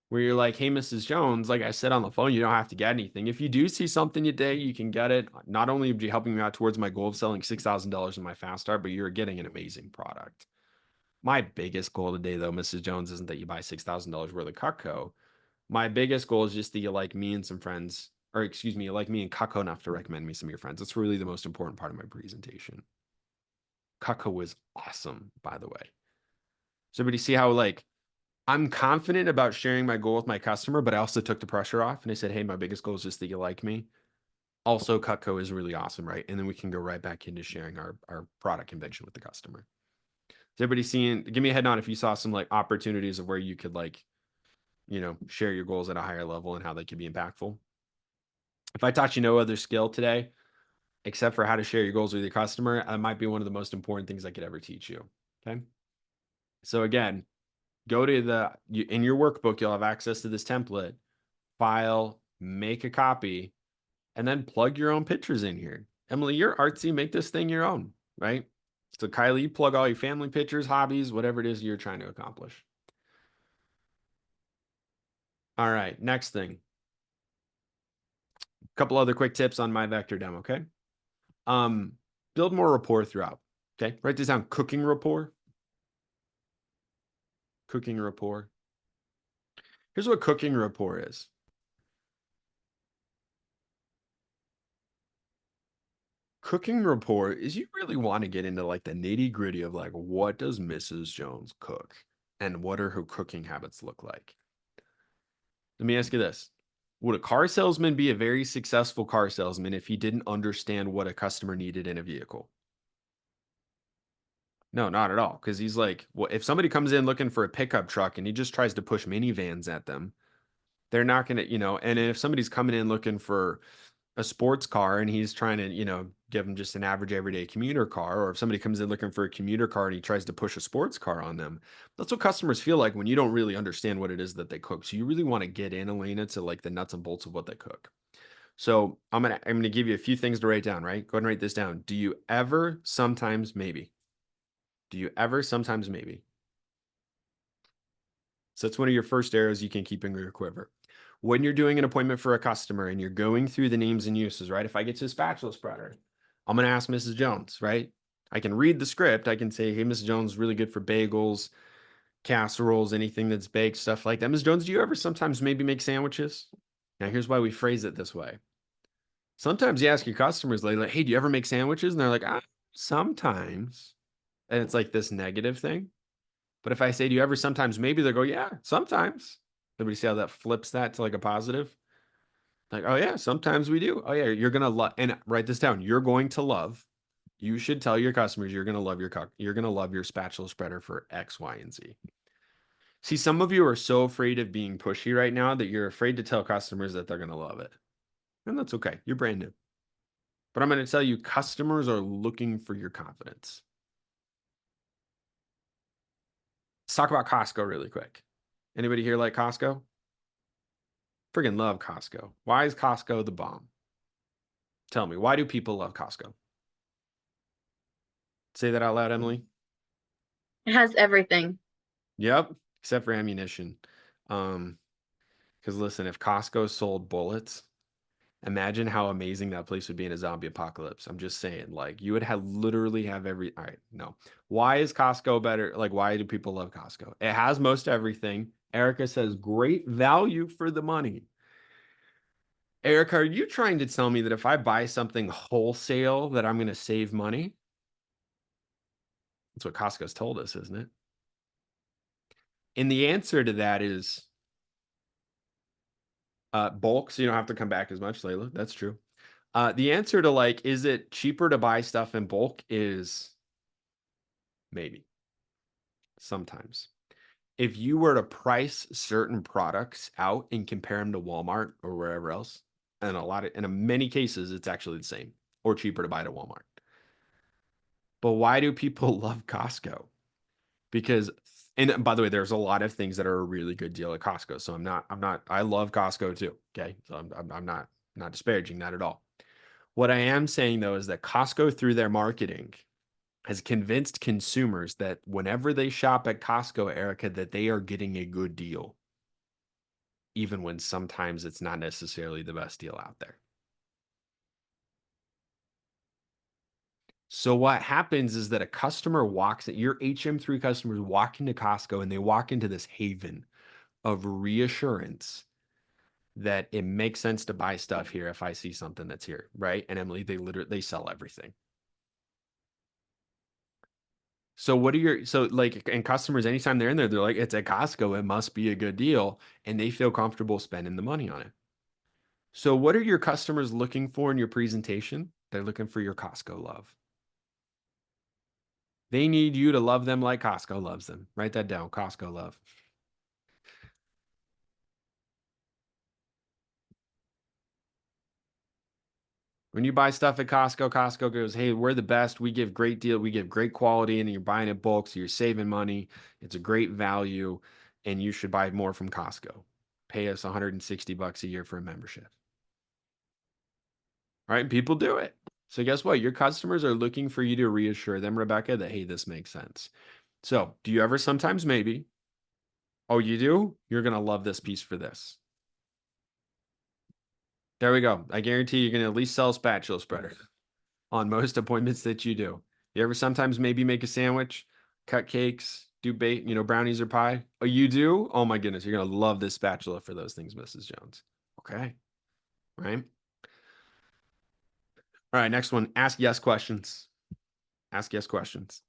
where you're like, hey, Mrs. Jones, like I said on the phone, you don't have to get anything. If you do see something today, you can get it. Not only would you helping me out towards my goal of selling $6,000 in my fast start, but you're getting an amazing product. My biggest goal today, though, Mrs. Jones, isn't that you buy $6,000 worth of Cutco. My biggest goal is just that you like me and some friends, or excuse me, you like me and Cutco enough to recommend me some of your friends. That's really the most important part of my presentation. Cutco was awesome, by the way. So everybody see how I'm confident about sharing my goal with my customer, but I also took the pressure off and I said, hey, my biggest goal is just that you like me. Also, Cutco is really awesome, right? And then we can go right back into sharing our product conviction with the customer. Is everybody seeing? Give me a head nod if you saw some opportunities of where you could share your goals at a higher level and how they could be impactful. If I taught you no other skill today, except for how to share your goals with your customer, that might be one of the most important things I could ever teach you. Okay. So again, go to in your workbook, you'll have access to this template, file, make a copy, and then plug your own pictures in here. Emily, you're artsy, make this thing your own, right? So Kylie, you plug all your family pictures, hobbies, whatever it is you're trying to accomplish. All right, next thing. A couple other quick tips on my vector demo, okay? Build more rapport throughout. Okay, write this down. Cooking rapport. Cooking rapport. Here's what cooking rapport is. Cooking rapport is you really want to get into the nitty gritty of what does Mrs. Jones cook and what are her cooking habits look like? Let me ask you this. Would a car salesman be a very successful car salesman if he didn't understand what a customer needed in a vehicle? No, not at all. Because he's like, well, if somebody comes in looking for a pickup truck and he just tries to push minivans at them, they're not going to, and if somebody's coming in looking for a sports car and he's trying to, give them just an average everyday commuter car, or if somebody comes in looking for a commuter car and he tries to push a sports car on them, that's what customers feel like when you don't really understand what it is that they cook. So you really want to get in, Elena, to the nuts and bolts of what they cook. So I'm gonna give you a few things to write down, right? Go ahead and write this down. Do you ever, sometimes, maybe? Do you ever, sometimes, maybe? So that's one of your first arrows you can keep in your quiver. When you're doing an appointment for a customer and you're going through the names and uses, right? If I get to a spatula spreader, I'm going to ask Mrs. Jones, right? I can read the script. I can say, hey, Mrs. Jones, really good for bagels, casseroles, anything that's baked, stuff like that. Mrs. Jones, do you ever sometimes maybe make sandwiches? Now, here's why we phrase it this way. Sometimes you ask your customers, like, hey, do you ever make sandwiches? And they're like, sometimes. And it's like this negative thing. But if I say, do you ever sometimes maybe, they go, yeah, sometimes. Everybody see how that flips that to a positive? Like, oh yeah, sometimes we do. Oh yeah, you're gonna love, and write this down. You're going to love. You should tell your customers you're gonna love you're gonna love your spatula spreader for X, Y, and Z. See, some of you are so afraid of being pushy right now that you're afraid to tell customers that they're gonna love it. And that's okay. You're brand new. But I'm gonna tell you, customers are looking for your confidence. Let's talk about Costco really quick. Anybody here like Costco? Friggin' love Costco. Why is Costco the bomb? Tell me, why do people love Costco? Say that out loud, Emily. It has everything. Yep, except for ammunition. Because listen, if Costco sold bullets, imagine how amazing that place would be in a zombie apocalypse. I'm just saying, like, you would have literally have every. All right, no. Why is Costco better? Like, why do people love Costco? It has most everything. Erica says great value for the money. Erica, are you trying to tell me that if I buy something wholesale that I'm going to save money? That's what Costco's told us, isn't it? And the answer to that is bulk, so you don't have to come back as much, Layla. That's true. The answer to like, is it cheaper to buy stuff in bulk is maybe sometimes. If you were to price certain products out and compare them to Walmart or wherever else, and in many cases, it's actually the same or cheaper to buy at Walmart. But why do people love Costco? Because, and by the way, there's a lot of things that are a really good deal at Costco. So I love Costco too. Okay. So I'm not disparaging that at all. What I am saying though is that Costco, through their marketing, has convinced consumers that whenever they shop at Costco, Erica, that they are getting a good deal, even when sometimes it's not necessarily the best deal out there. So what happens is that a customer walks, your HM3 customers walk into Costco and they walk into this haven of reassurance that it makes sense to buy stuff here if I see something that's here, right? And Emily, they sell everything. So what are your so like and customers anytime they're in there, they're like, it's at Costco, it must be a good deal, and they feel comfortable spending the money on it. So what are your customers looking for in your presentation? They're looking for your Costco love. They need you to love them like Costco loves them. Write that down, Costco love. When you buy stuff at Costco, Costco goes, hey, we're the best. We give great deal. We give great quality, and you're buying in bulk, so you're saving money. It's a great value, and you should buy more from Costco. Pay us $160 a year for a membership. Right? And people do it. So guess what? Your customers are looking for you to reassure them, Rebecca, that, hey, this makes sense. So do you ever sometimes maybe? Oh, you do? You're going to love this piece for this. There we go. I guarantee you're going to at least sell spatula spreader on most appointments that you do. You ever sometimes maybe make a sandwich, cut cakes, do brownies or pie? Oh, you do? Oh my goodness, you're going to love this spatula for those things, Mrs. Jones. Okay. Right. All right. Next one. Ask yes questions. Ask yes questions.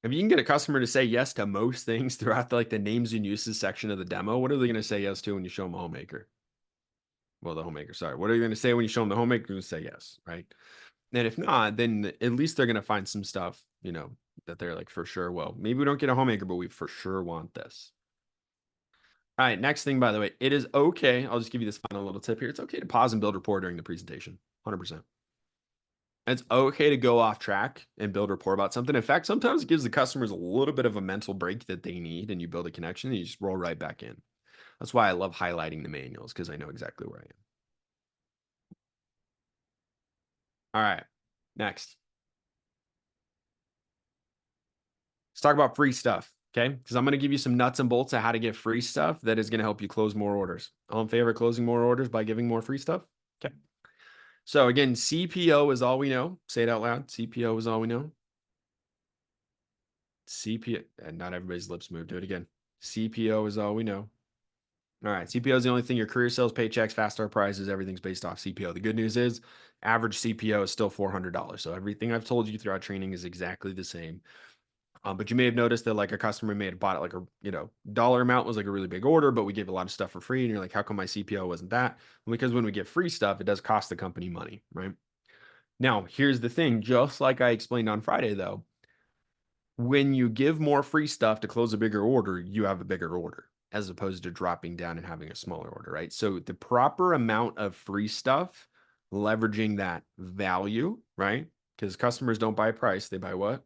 If you can get a customer to say yes to most things throughout the names and uses section of the demo, what are they going to say yes to when you show them a homemaker? Well, the homemaker, sorry. What are you going to say when you show them the homemaker? You're going to say yes, right? And if not, then at least they're going to find some stuff, that they're like for sure. Well, maybe we don't get a homemaker, but we for sure want this. All right. Next thing, by the way, it is okay. I'll just give you this final little tip here. It's okay to pause and build rapport during the presentation. 100%. It's okay to go off track and build rapport about something. In fact, sometimes it gives the customers a little bit of a mental break that they need, and you build a connection and you just roll right back in. That's why I love highlighting the manuals because I know exactly where I am. All right. Next. Let's talk about free stuff. Okay. Because I'm going to give you some nuts and bolts of how to get free stuff that is going to help you close more orders. All in favor of closing more orders by giving more free stuff? Okay. So again, CPO is all we know. Say it out loud. CPO is all we know. CPO, and not everybody's lips move. Do it again. CPO is all we know. All right. CPO is the only thing your career sales, paychecks, fast start prices, everything's based off CPO. The good news is average CPO is still $400. So everything I've told you throughout training is exactly the same. But you may have noticed that like a customer may have bought it like dollar amount was like a really big order, but we gave a lot of stuff for free. And you're like, how come my CPO wasn't that? Because when we get free stuff, it does cost the company money, right? Now, here's the thing, just like I explained on Friday, though, when you give more free stuff to close a bigger order, you have a bigger order as opposed to dropping down and having a smaller order, right? So the proper amount of free stuff, leveraging that value, right? Because customers don't buy price, they buy what?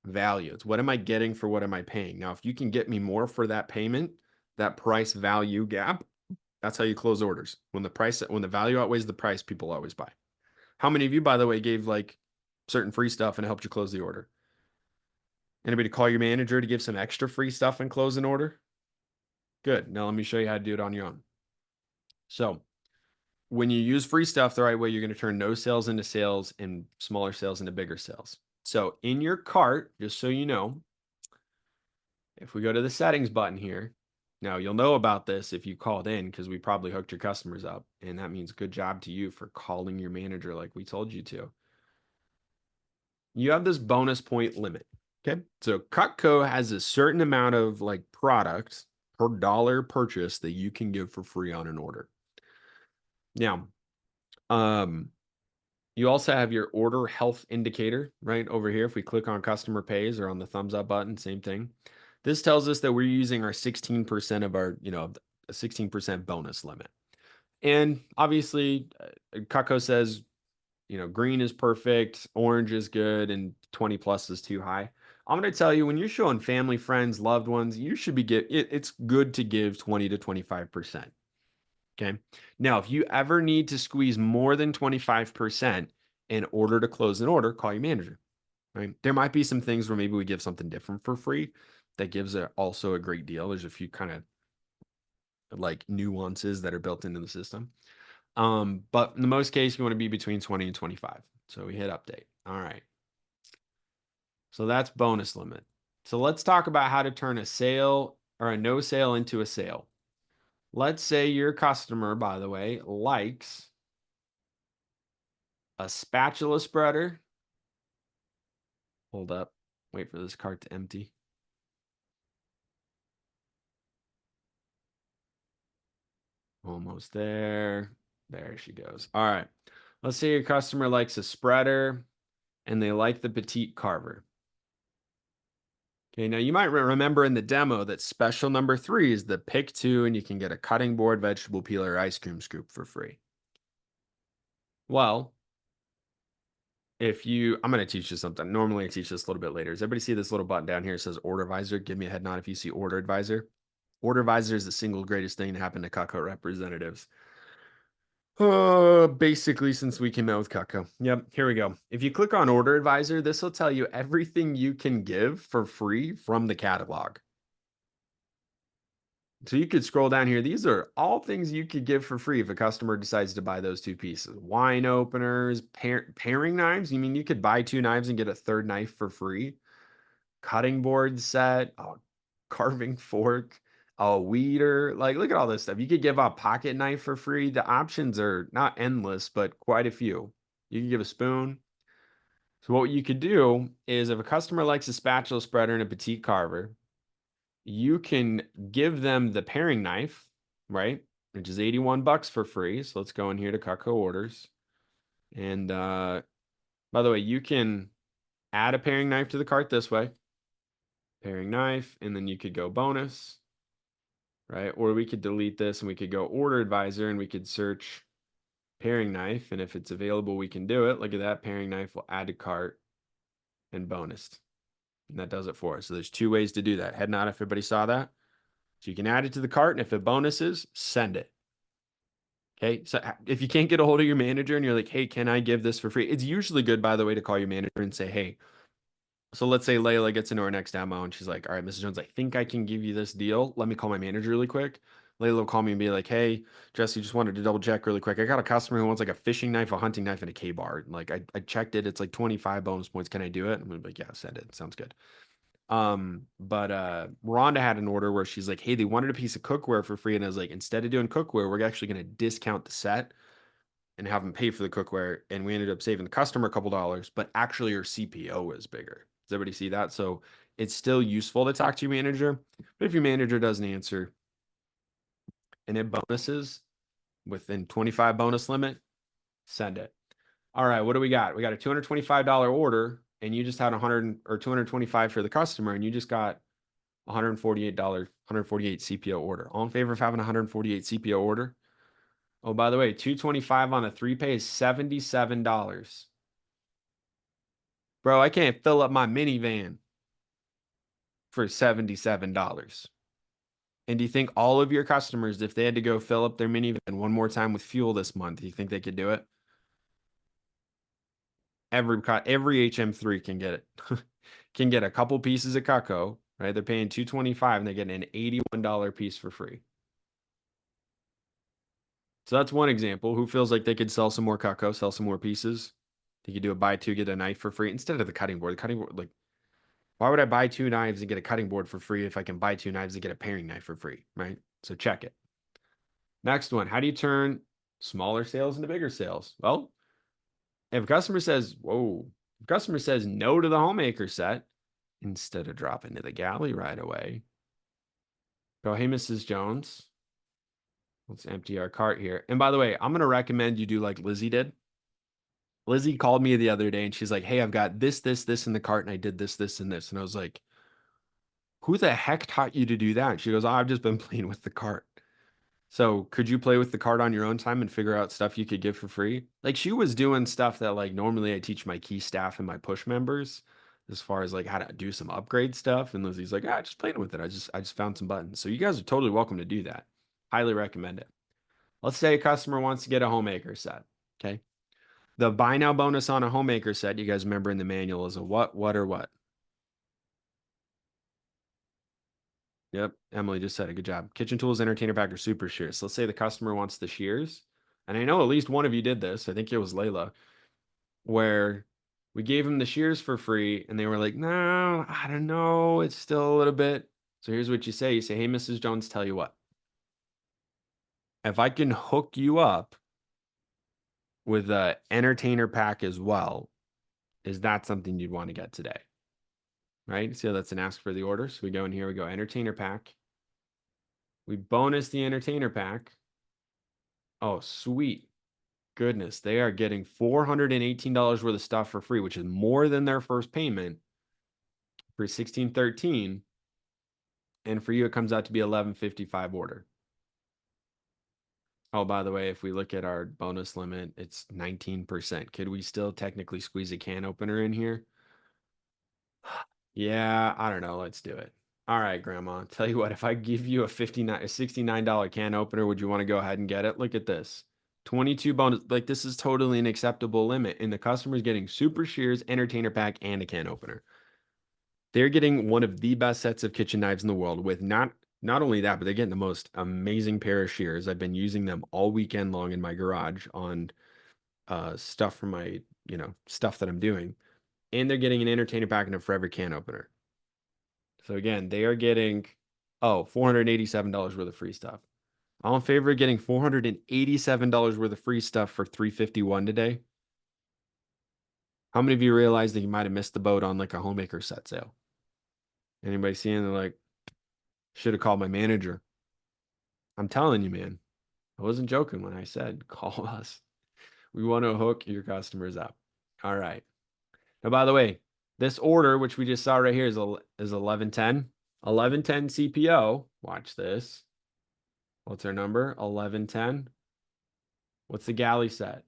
Value. It's what am I getting for what am I paying? Now, if you can get me more for that payment, that price value gap, that's how you close orders. When the value outweighs the price, people always buy. How many of you, by the way, gave like certain free stuff and it helped you close the order? Anybody call your manager to give some extra free stuff and close an order? Good. Now let me show you how to do it on your own. So when you use free stuff the right way, you're going to turn no sales into sales and smaller sales into bigger sales. So in your cart, just so you know, if we go to the settings button here, now you'll know about this if you called in because we probably hooked your customers up. And that means good job to you for calling your manager like we told you to. You have this bonus point limit. Okay. So Cutco has a certain amount of like product per dollar purchase that you can give for free on an order. Now, you also have your order health indicator right over here. If we click on customer pays or on the thumbs up button, same thing. This tells us that we're using our 16% of our, a 16% bonus limit. And obviously, Cutco says, green is perfect, orange is good, and 20 plus is too high. I'm going to tell you, when you're showing family, friends, loved ones, you should be it's good to give 20 to 25%. Okay. Now, if you ever need to squeeze more than 25% in order to close an order, call your manager. Right. There might be some things where maybe we give something different for free that gives it also a great deal. There's a few kind of like nuances that are built into the system. But in the most case, you want to be between 20 and 25. So we hit update. All right. So that's bonus limit. So let's talk about how to turn a sale or a no sale into a sale. Let's say your customer, by the way, likes a spatula spreader. Hold up. Wait for this cart to empty. Almost there. There she goes. All right. Let's say your customer likes a spreader and they like the petite carver. Okay, now you might remember in the demo that special number 3 is the pick 2 and you can get a cutting board, vegetable peeler, ice cream scoop for free. Well, I'm going to teach you something. Normally I teach this a little bit later. Does everybody see this little button down here? It says Order Advisor. Give me a head nod if you see Order Advisor. Order Advisor is the single greatest thing to happen to Cutco representatives. Basically since we came out with Cutco. Yep, here we go. If you click on Order Advisor, this will tell you everything you can give for free from the catalog. So you could scroll down here. These are all things you could give for free if a customer decides to buy those 2 pieces. Wine openers, paring knives. You mean you could buy 2 knives and get a 3rd knife for free? Cutting board set, a carving fork, a weeder. Like, look at all this stuff. You could give a pocket knife for free. The options are not endless, but quite a few. You could give a spoon. So what you could do is if a customer likes a spatula spreader and a petite carver, you can give them the paring knife, right? Which is 81 bucks for free. So let's go in here to Cutco orders. And by the way, you can add a paring knife to the cart this way. Paring knife, and then you could go bonus, right? Or we could delete this and we could go order advisor and we could search paring knife. And if it's available, we can do it. Look at that. Paring knife will add to cart and bonus. And that does it for us. So there's 2 ways to do that. Head nod if everybody saw that. So you can add it to the cart, and if it bonuses, send it. Okay. So if you can't get a hold of your manager and you're like, hey, can I give this for free? It's usually good, by the way, to call your manager and say, hey, so let's say Layla gets into our next demo and she's like, all right, Mrs. Jones, I think I can give you this deal. Let me call my manager really quick. Layla will call me and be like, hey, Jesse, just wanted to double check really quick. I got a customer who wants like a fishing knife, a hunting knife, and a K-bar. Like I checked it. It's like 25 bonus points. Can I do it? I'm gonna be like, yeah, send it. Sounds good. But Rhonda had an order where she's like, hey, they wanted a piece of cookware for free. And I was like, instead of doing cookware, we're actually going to discount the set and have them pay for the cookware. And we ended up saving the customer a couple dollars, but actually her CPO is bigger. Does everybody see that? So it's still useful to talk to your manager, but if your manager doesn't answer and it bonuses within 25 bonus limit, send it. All right, what do we got? We got a $225 order and you just had 100 or 225 for the customer and you just got $148, 148 CPO order. All in favor of having a 148 CPO order? Oh, by the way, 225 on a 3-pay is $77. Bro, I can't fill up my minivan for $77. And do you think all of your customers, if they had to go fill up their minivan one more time with fuel this month, do you think they could do it? Every HM3 can get it. Can get a couple pieces of Cutco, right? They're paying $225 and they're getting an $81 piece for free. So that's one example. Who feels like they could sell some more Cutco, sell some more pieces? They could do a buy two, get a knife for free instead of the cutting board. The cutting board, like, why would I buy two knives and get a cutting board for free if I can buy two knives and get a paring knife for free, right? So check it. Next one, how do you turn smaller sales into bigger sales? Well, if a customer says, whoa, if a customer says no to the homemaker set, instead of dropping to the galley right away, go, hey, Mrs. Jones, let's empty our cart here. And by the way, I'm going to recommend you do like Lizzie did. Lizzie called me the other day and she's like, hey, I've got this in the cart and I did this, and this. And I was like, who the heck taught you to do that? And she goes, oh, I've just been playing with the cart. So could you play with the cart on your own time and figure out stuff you could give for free? Like she was doing stuff that like normally I teach my key staff and my push members as far as like how to do some upgrade stuff. And Lizzie's like, just playing with it. I just found some buttons. So you guys are totally welcome to do that. Highly recommend it. Let's say a customer wants to get a homemaker set. Okay. The buy now bonus on a homemaker set, you guys remember in the manual is a what, or what? Yep, Emily just said it. Good job. Kitchen tools, entertainer pack, or super shears. So let's say the customer wants the shears. And I know at least one of you did this. I think it was Layla, where we gave them the shears for free and they were like, no, I don't know. It's still a little bit. So here's what you say. You say, hey, Mrs. Jones, tell you what. If I can hook you up with a entertainer pack as well, is that something you'd want to get today? Right? So that's an ask for the order. So we go in here, we go entertainer pack. We bonus the entertainer pack. Oh, sweet goodness. They are getting $418 worth of stuff for free, which is more than their first payment for 1613. And for you, it comes out to be 1155 order. Oh, by the way, if we look at our bonus limit, it's 19%. Could we still technically squeeze a can opener in here? Yeah, I don't know. Let's do it. All right, Grandma. Tell you what, if I give you a $69 can opener, would you want to go ahead and get it? Look at this. 22 bonus. Like, this is totally an acceptable limit. And the customer's getting super shears, entertainer pack, and a can opener. They're getting one of the best sets of kitchen knives in the world with not only that, but they're getting the most amazing pair of shears. I've been using them all weekend long in my garage on stuff from my, stuff that I'm doing. And they're getting an entertainer pack and a forever can opener. So again, they are getting, $487 worth of free stuff. I'm in favor of getting $487 worth of free stuff for $351 today. How many of you realize that you might have missed the boat on like a homemaker set sale? Anybody seeing they're like, should have called my manager. I'm telling you, man. I wasn't joking when I said call us. We want to hook your customers up. All right. Now, by the way, this order, which we just saw right here, is 1110. 1110 CPO. Watch this. What's our number? 1110. What's the galley set?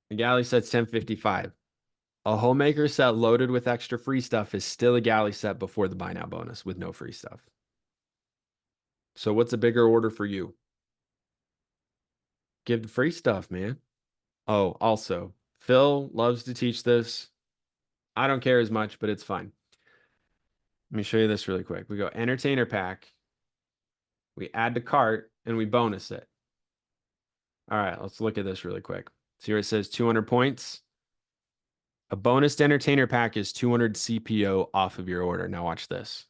The galley set's 1055. A homemaker set loaded with extra free stuff is still a galley set before the buy now bonus with no free stuff. So what's a bigger order for you? Give the free stuff, man. Oh, also, Phil loves to teach this. I don't care as much, but it's fun. Let me show you this really quick. We go entertainer pack, we add to cart, and we bonus it. All right, let's look at this really quick. See where it says 200 points? A bonus entertainer pack is 200 CPO off of your order. Now watch this.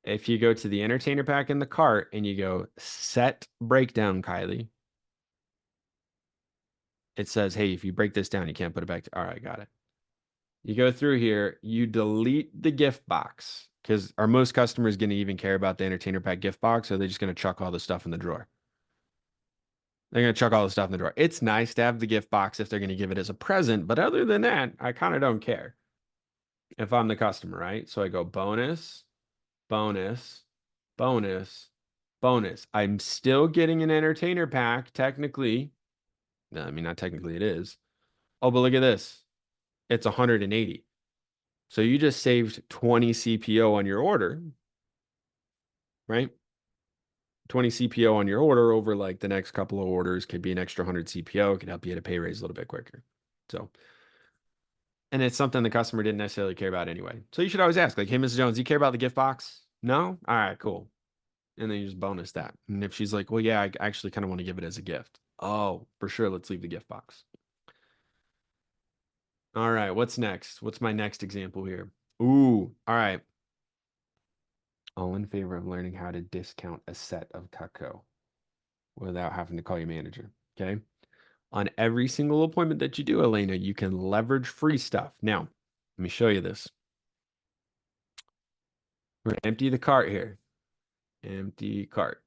If you go to the entertainer pack in the cart and you go set breakdown, Kylie, it says, hey, if you break this down, you can't put it back. All right, got it. You go through here, you delete the gift box because are most customers going to even care about the entertainer pack gift box? Or are they just going to chuck all the stuff in the drawer? They're going to chuck all the stuff in the drawer. It's nice to have the gift box if they're going to give it as a present. But other than that, I kind of don't care if I'm the customer, right? So I go bonus, bonus, bonus, bonus. I'm still getting an entertainer pack, technically. No, I mean, not technically, it is. Oh, but look at this. It's 180. So you just saved 20 CPO on your order, right? 20 CPO on your order over like the next couple of orders could be an extra 100 CPO, could help you get a pay raise a little bit quicker. So, and it's something the customer didn't necessarily care about anyway. So you should always ask, like, hey, Mrs. Jones, do you care about the gift box? No? All right, cool. And then you just bonus that. And if she's like, well, yeah, I actually kind of want to give it as a gift. Oh, for sure. Let's leave the gift box. All right. What's next? What's my next example here? Ooh. All right. All in favor of learning how to discount a set of Cutco without having to call your manager. Okay. On every single appointment that you do, Elena, you can leverage free stuff. Now, let me show you this. We're gonna empty the cart here. Empty cart.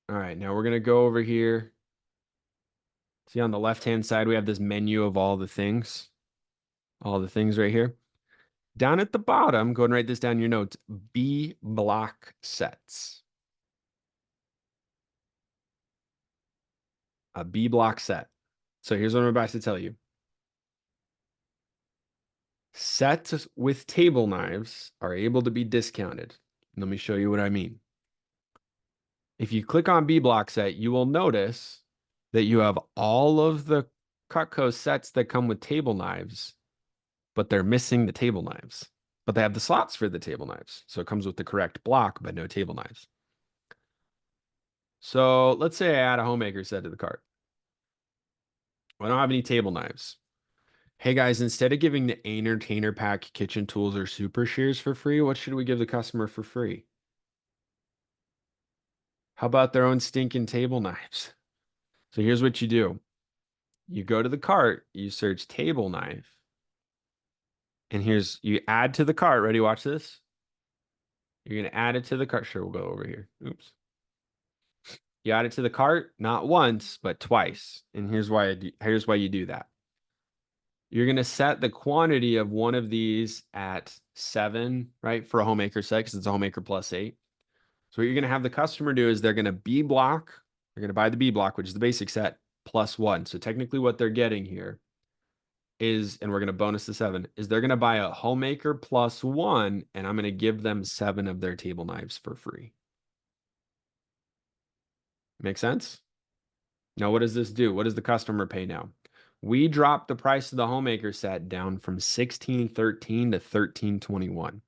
All right. Now we're going to go over here. See on the left-hand side, we have this menu of all the things. All the things right here. Down at the bottom, go ahead and write this down in your notes. B block sets. A B block set. So here's what I'm about to tell you. Sets with table knives are able to be discounted. Let me show you what I mean. If you click on B block set, you will notice that you have all of the Cutco sets that come with table knives, but they're missing the table knives. But they have the slots for the table knives. So it comes with the correct block, but no table knives. So let's say I add a homemaker set to the cart. I don't have any table knives. Hey guys, instead of giving the entertainer pack kitchen tools or super shears for free, what should we give the customer for free? How about their own stinking table knives? So here's what you do. You go to the cart, you search table knife, and you add to the cart. Ready? Watch this. You're going to add it to the cart. Sure, we'll go over here. Oops. You add it to the cart, not once, but twice. And here's why you do that. You're going to set the quantity of one of these at 7, right? For a homemaker set, because it's a homemaker plus 8. So what you're going to have the customer do is they're going to B block. They're going to buy the B block, which is the basic set, plus 1. So technically what they're getting here is, and we're going to bonus the 7, is they're going to buy a homemaker plus 1, and I'm going to give them 7 of their table knives for free. Make sense? Now, what does this do? What does the customer pay now? We dropped the price of the homemaker set down from $16.13 to $13.21.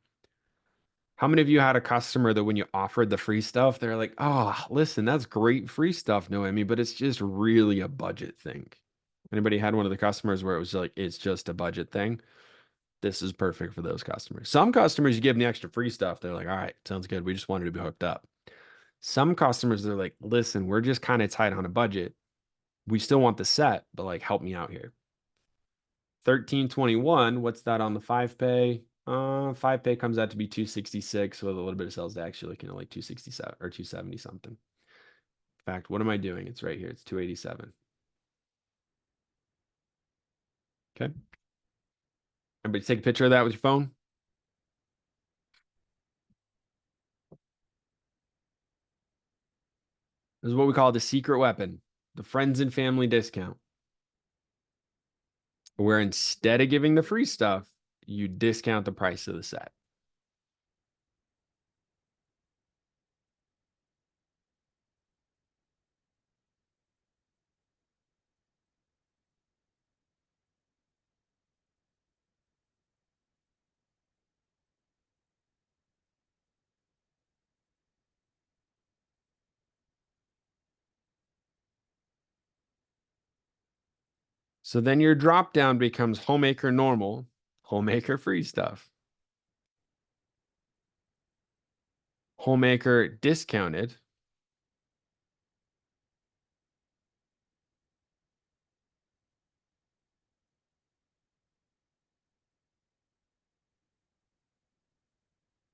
How many of you had a customer that when you offered the free stuff, they're like, oh, listen, that's great free stuff, Noemi, but it's just really a budget thing. Anybody had one of the customers where it was like, it's just a budget thing? This is perfect for those customers. Some customers, you give them the extra free stuff. They're like, all right, sounds good. We just wanted to be hooked up. Some customers, they're like, listen, we're just kind of tight on a budget. We still want the set, but like, help me out here. 1321, what's that on the 5 pay? 5 pay comes out to be 266 with a little bit of sales tax. You're looking at like 267 or 270 something. In fact, what am I doing? It's right here. It's 287. Okay. Everybody take a picture of that with your phone. This is what we call the secret weapon, the friends and family discount. Where instead of giving the free stuff, you discount the price of the set. So then your drop down becomes homemaker normal, homemaker free stuff, homemaker discounted,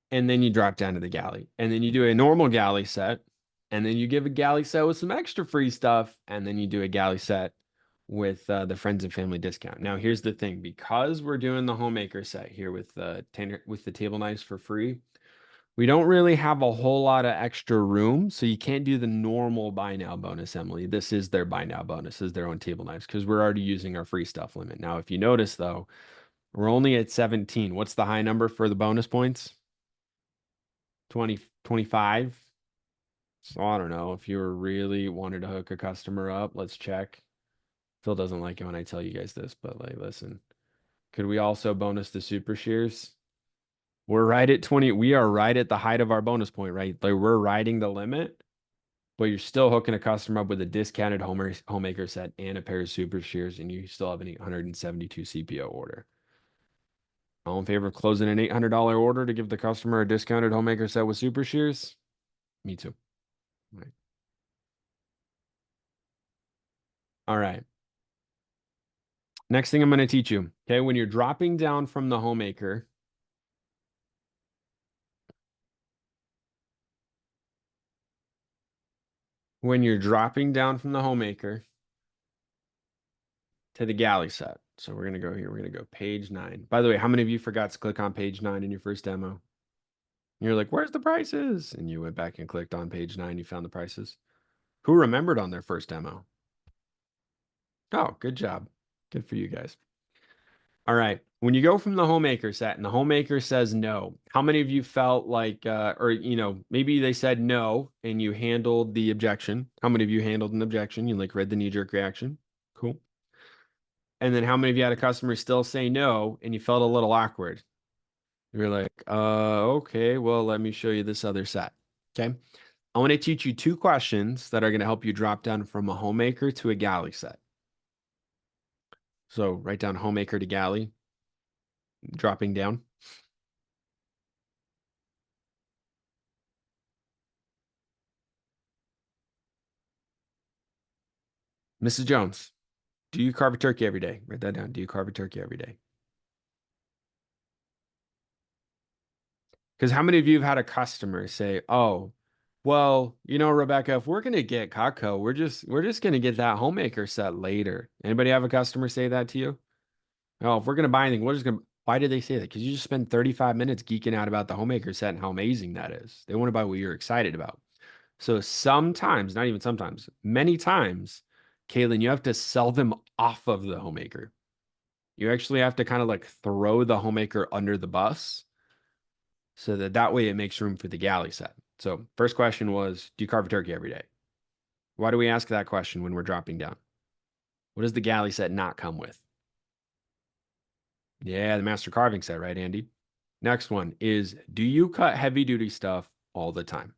and then you drop down to the galley. And then you do a normal galley set, and then you give a galley set with some extra free stuff, and then you do a galley set with the friends and family discount. Now, here's the thing. Because we're doing the homemaker set here with the table knives for free, we don't really have a whole lot of extra room, so you can't do the normal buy now bonus, Emily. This is their buy now bonus, is their own table knives, because we're already using our free stuff limit. Now, if you notice, though, we're only at 17. What's the high number for the bonus points? 20, 25. So I don't know if you were really wanted to hook a customer up. Let's check. Phil doesn't like it when I tell you guys this, but like, listen, could we also bonus the super shears? We're right at 20. We are right at the height of our bonus point, right? Like we're riding the limit, but you're still hooking a customer up with a discounted homemaker set and a pair of super shears, and you still have an 872 CPO order. All in favor of closing an $800 order to give the customer a discounted homemaker set with super shears? Me too. All right. All right. Next thing I'm going to teach you. Okay. When you're dropping down from the homemaker, when you're dropping down from the homemaker to the galley set. So we're going to go here. We're going to go page 9. By the way, how many of you forgot to click on page 9 in your first demo? You're like, where's the prices? And you went back and clicked on page 9. You found the prices. Who remembered on their first demo? Oh, good job. Good for you guys. All right. When you go from the homemaker set and the homemaker says no, how many of you felt like, or, maybe they said no and you handled the objection? How many of you handled an objection? You like read the knee-jerk reaction? Cool. And then how many of you had a customer still say no and you felt a little awkward? You're like, okay, well, let me show you this other set. Okay. I want to teach you 2 questions that are going to help you drop down from a homemaker to a galley set. So write down homemaker to galley, dropping down. Mrs. Jones, do you carve a turkey every day? Write that down. Do you carve a turkey every day? Because how many of you have had a customer say, "Oh, well, Rebecca, if we're gonna get Cutco, we're just gonna get that homemaker set later." Anybody have a customer say that to you? Oh, if we're gonna buy anything, we're just gonna. Why did they say that? Because you just spend 35 minutes geeking out about the homemaker set and how amazing that is. They want to buy what you're excited about. So sometimes, not even sometimes, many times, Kaylin, you have to sell them off of the homemaker. You actually have to kind of like throw the homemaker under the bus so that way it makes room for the galley set. So first question was, do you carve a turkey every day? Why do we ask that question when we're dropping down? What does the galley set not come with? Yeah, the master carving set, right, Andy? Next one is, do you cut heavy duty stuff all the time?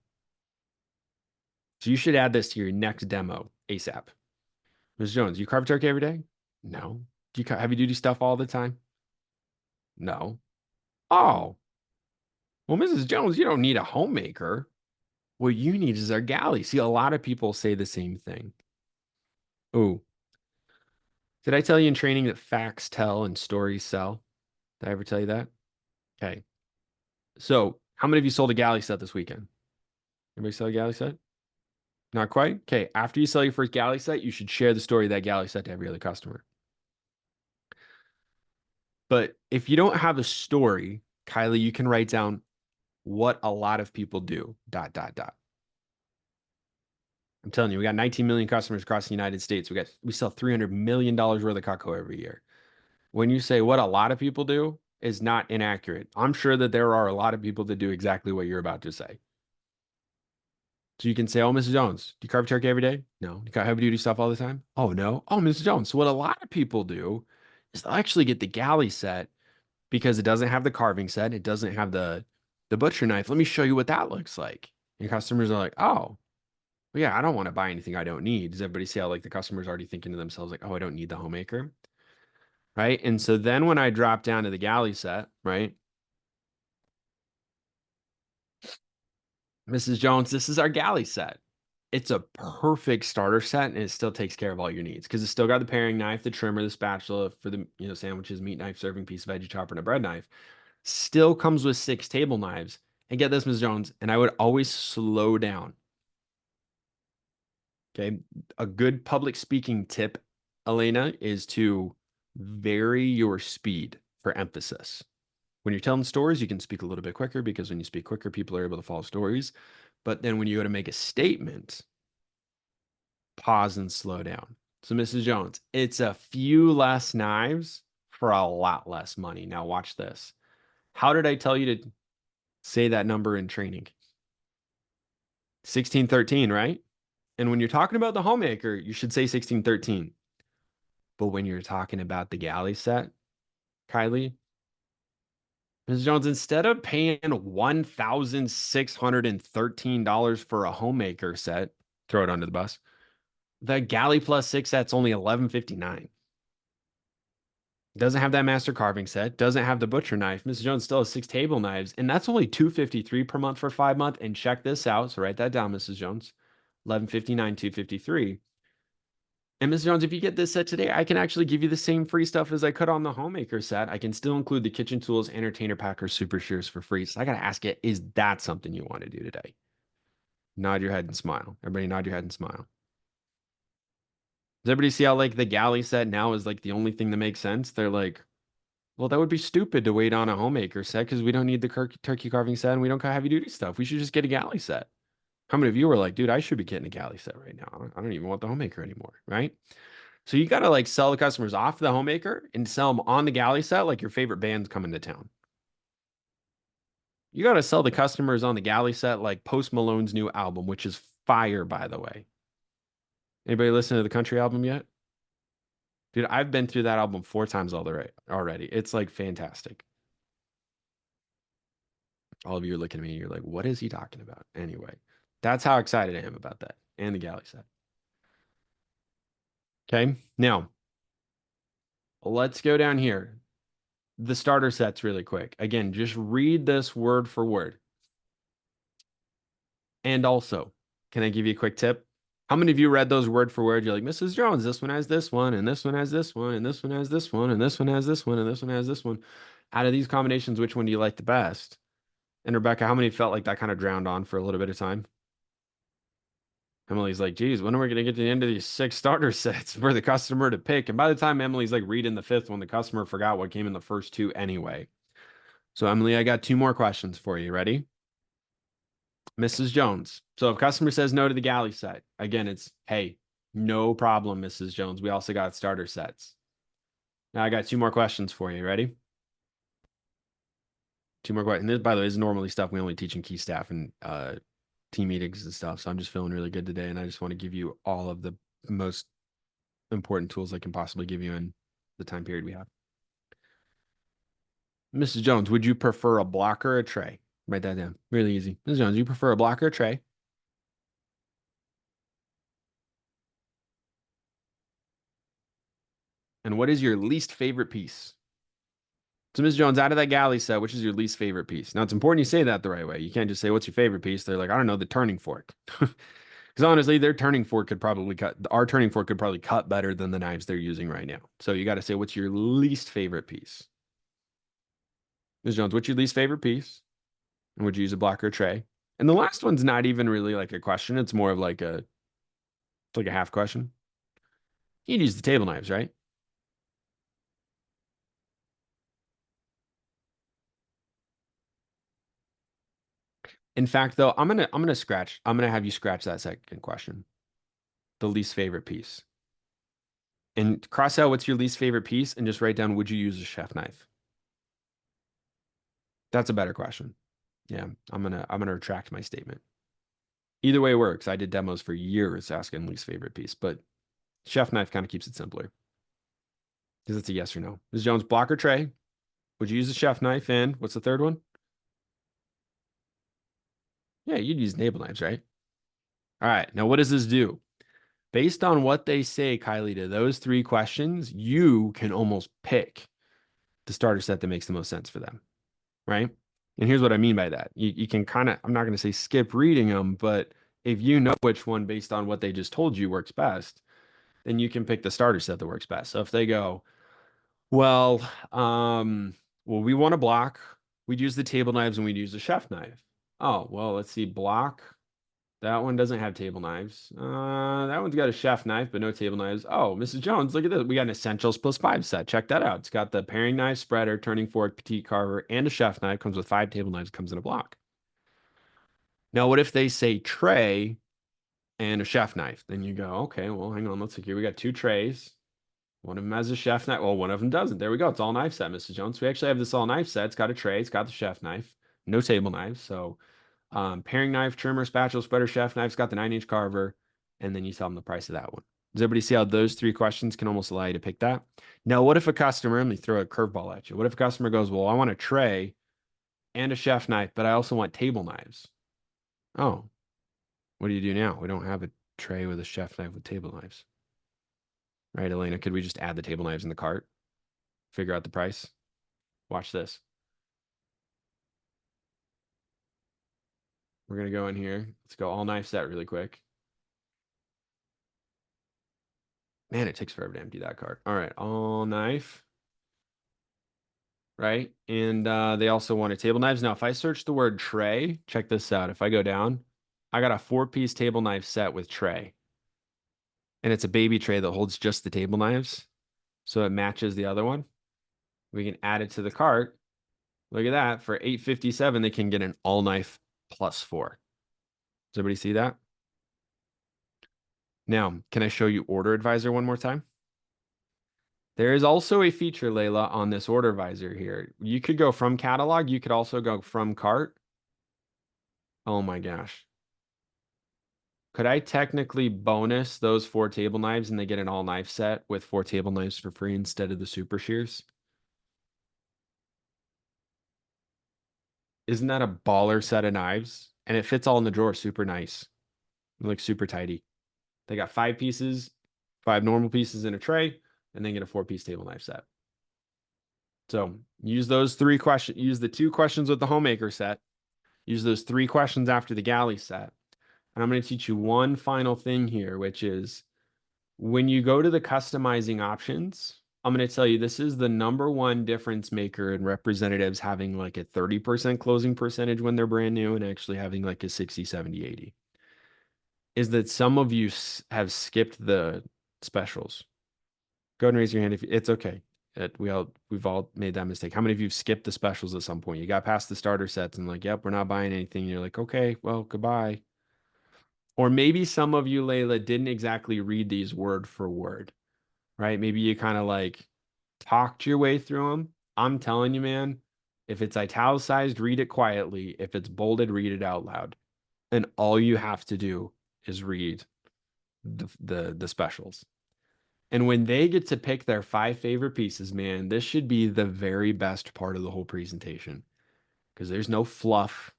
So you should add this to your next demo ASAP. Ms. Jones, you carve a turkey every day? No. Do you cut heavy duty stuff all the time? No. Oh, well, Mrs. Jones, you don't need a homemaker. What you need is a galley. See, a lot of people say the same thing. Oh, did I tell you in training that facts tell and stories sell? Did I ever tell you that? Okay. So, how many of you sold a galley set this weekend? Anybody sell a galley set? Not quite? Okay. After you sell your first galley set, you should share the story of that galley set to every other customer. But if you don't have a story, Kylie, you can write down what a lot of people do, dot, dot, dot. I'm telling you, we got 19 million customers across the United States. We sell $300 million worth of Cutco every year. When you say what a lot of people do is not inaccurate. I'm sure that there are a lot of people that do exactly what you're about to say. So you can say, oh, Mrs. Jones, do you carve turkey every day? No. Do you cut heavy duty stuff all the time? Oh, no. Oh, Mrs. Jones. So what a lot of people do is they'll actually get the galley set because it doesn't have the carving set. It doesn't have the butcher knife. Let me show you what that looks like. And customers are like, oh, well, yeah, I don't want to buy anything I don't need. Does everybody see how like the customer's already thinking to themselves like, oh, I don't need the homemaker? Right. And so then when I drop down to the galley set, right? Mrs. Jones, this is our galley set. It's a perfect starter set and it still takes care of all your needs because it's still got the paring knife, the trimmer, the spatula for the sandwiches, meat knife, serving piece, veggie chopper, and a bread knife. Still comes with 6 table knives. And get this, Ms. Jones, and I would always slow down. Okay. A good public speaking tip, Elena, is to vary your speed for emphasis. When you're telling stories, you can speak a little bit quicker because when you speak quicker, people are able to follow stories. But then when you go to make a statement, pause and slow down. So, Mrs. Jones, it's a few less knives for a lot less money. Now, watch this. How did I tell you to say that number in training? 1613, right? And when you're talking about the homemaker, you should say 1613. But when you're talking about the galley set, Kylie, Ms. Jones, instead of paying $1,613 for a homemaker set, throw it under the bus, the galley plus six set's only $11.59. Doesn't have that master carving set, doesn't have the butcher knife. Mrs. Jones still has six table knives, and that's only $253 per month for 5 months. And check this out. So write that down, Mrs. Jones. $11.59, $253. And Mrs. Jones, if you get this set today, I can actually give you the same free stuff as I could on the homemaker set. I can still include the kitchen tools, entertainer packer, super shears for free. So I gotta ask you, is that something you want to do today? Nod your head and smile. Everybody nod your head and smile. Does everybody see how like the galley set now is like the only thing that makes sense? They're like, well, that would be stupid to wait on a homemaker set because we don't need the turkey carving set and we don't got heavy duty stuff. We should just get a galley set. How many of you were like, dude, I should be getting a galley set right now? I don't even want the homemaker anymore, right? So you got to like sell the customers off the homemaker and sell them on the galley set like your favorite band's coming to town. You got to sell the customers on the galley set like Post Malone's new album, which is fire, by the way. Anybody listen to the country album yet? Dude, I've been through that album 4 times already. It's like fantastic. All of you are looking at me. You're like, what is he talking about? Anyway, that's how excited I am about that and the galley set. Okay. Now, let's go down here. The starter sets really quick. Again, just read this word for word. And also, can I give you a quick tip? How many of you read those word for word? You're like, Mrs. Jones, this one has this one, and this one has this one, and this one has this one, and this one has this one, and this one has this one. Out of these combinations, which one do you like the best? And Rebecca, how many felt like that kind of drowned on for a little bit of time? Emily's like, geez, when are we going to get to the end of these 6 starter sets for the customer to pick? And by the time Emily's like reading the fifth one, the customer forgot what came in the first two anyway. So, Emily, I got 2 more questions for you. Ready? Mrs. Jones. So if customer says no to the galley set, again, it's, hey, no problem, Mrs. Jones. We also got starter sets. Now I got 2 more questions for you. Ready? 2 more questions. And this, by the way, is normally stuff we only teach in key staff and team meetings and stuff. So I'm just feeling really good today. And I just want to give you all of the most important tools I can possibly give you in the time period we have. Mrs. Jones, would you prefer a block or a tray? Write that down. Really easy. Mrs. Jones, you prefer a block or a tray? And what is your least favorite piece? So, Ms. Jones, out of that galley set, which is your least favorite piece? Now, it's important you say that the right way. You can't just say, what's your favorite piece? They're like, I don't know, the turning fork. Because honestly, their turning fork could probably cut, our turning fork could probably cut better than the knives they're using right now. So you got to say, what's your least favorite piece? Ms. Jones, what's your least favorite piece? And would you use a block or a tray? And the last one's not even really like a question. It's more of it's like a half question. You'd use the table knives, right? In fact, though, I'm gonna have you scratch that second question. The least favorite piece. And cross out what's your least favorite piece and just write down, would you use a chef knife? That's a better question. Yeah, I'm gonna retract my statement. Either way works. I did demos for years asking least favorite piece, but chef knife kind of keeps it simpler. Because it's a yes or no. Ms. Jones, block or tray? Would you use a chef knife? And what's the third one? Yeah, you'd use navel knives, right? All right. Now, what does this do? Based on what they say, Kylie, to those 3 questions, you can almost pick the starter set that makes the most sense for them, right? And here's what I mean by that. You can kind of, I'm not going to say skip reading them, but if you know which one based on what they just told you works best, then you can pick the starter set that works best. So if they go, well, we want a block, we'd use the table knives and we'd use the chef knife. Oh, well, let's see, block. That one doesn't have table knives. That one's got a chef knife, but no table knives. Oh, Mrs. Jones, look at this. We got an Essentials +5 set. Check that out. It's got the paring knife, spreader, turning fork, petite carver, and a chef knife. Comes with 5 table knives. Comes in a block. Now, what if they say tray and a chef knife? Then you go, okay, well, hang on. Let's see here. We got 2 trays. One of them has a chef knife. Well, one of them doesn't. There we go. It's all knife set, Mrs. Jones. We actually have this all knife set. It's got a tray. It's got the chef knife. No table knives. So Paring knife, trimmer, spatula, spreader, chef knife's got the 9-inch carver, and then you tell them the price of that one. Does everybody see how those three questions can almost allow you to pick that? Now, what if a customer, let me throw a curveball at you. What if a customer goes, well, I want a tray and a chef knife, but I also want table knives? Oh, what do you do now? We don't have a tray with a chef knife with table knives. Right, Elena? Could we just add the table knives in the cart? Figure out the price? Watch this. We're going to go in here. Let's go all knife set really quick. Man, it takes forever to empty that cart. All right, all knife. Right? And they also wanted table knives. Now, if I search the word tray, check this out. If I go down, I got a 4-piece table knife set with tray. And it's a baby tray that holds just the table knives. So it matches the other one. We can add it to the cart. Look at that. For $8.57, they can get an all knife plus 4. Does everybody see that? Now, can I show you Order Advisor one more time? There is also a feature, Layla, on this Order Advisor here. You could go from catalog. You could also go from cart. Oh my gosh. Could I technically bonus those 4 table knives and they get an all knife set with 4 table knives for free instead of the super shears? Isn't that a baller set of knives? And it fits all in the drawer. Super nice. It looks super tidy. They got 5 pieces, 5 normal pieces in a tray, and then get a 4-piece table knife set. So use those 3 questions. Use the 2 questions with the homemaker set. Use those 3 questions after the galley set. And I'm going to teach you one final thing here, which is when you go to the customizing options, I'm going to tell you this is the #1 difference maker in representatives having like a 30% closing percentage when they're brand new and actually having like a 60, 70, 80. Is that some of you have skipped the specials. Go ahead and raise your hand if it's okay. We've all made that mistake. How many of you have skipped the specials at some point? You got past the starter sets and like, yep, we're not buying anything. And you're like, okay, well, goodbye. Or maybe some of you, Layla, didn't exactly read these word for word, right? Maybe you kind of like talked your way through them. I'm telling you, man, if it's italicized, read it quietly. If it's bolded, read it out loud. And all you have to do is read the specials. And when they get to pick their 5 favorite pieces, man, this should be the very best part of the whole presentation because there's no fluff.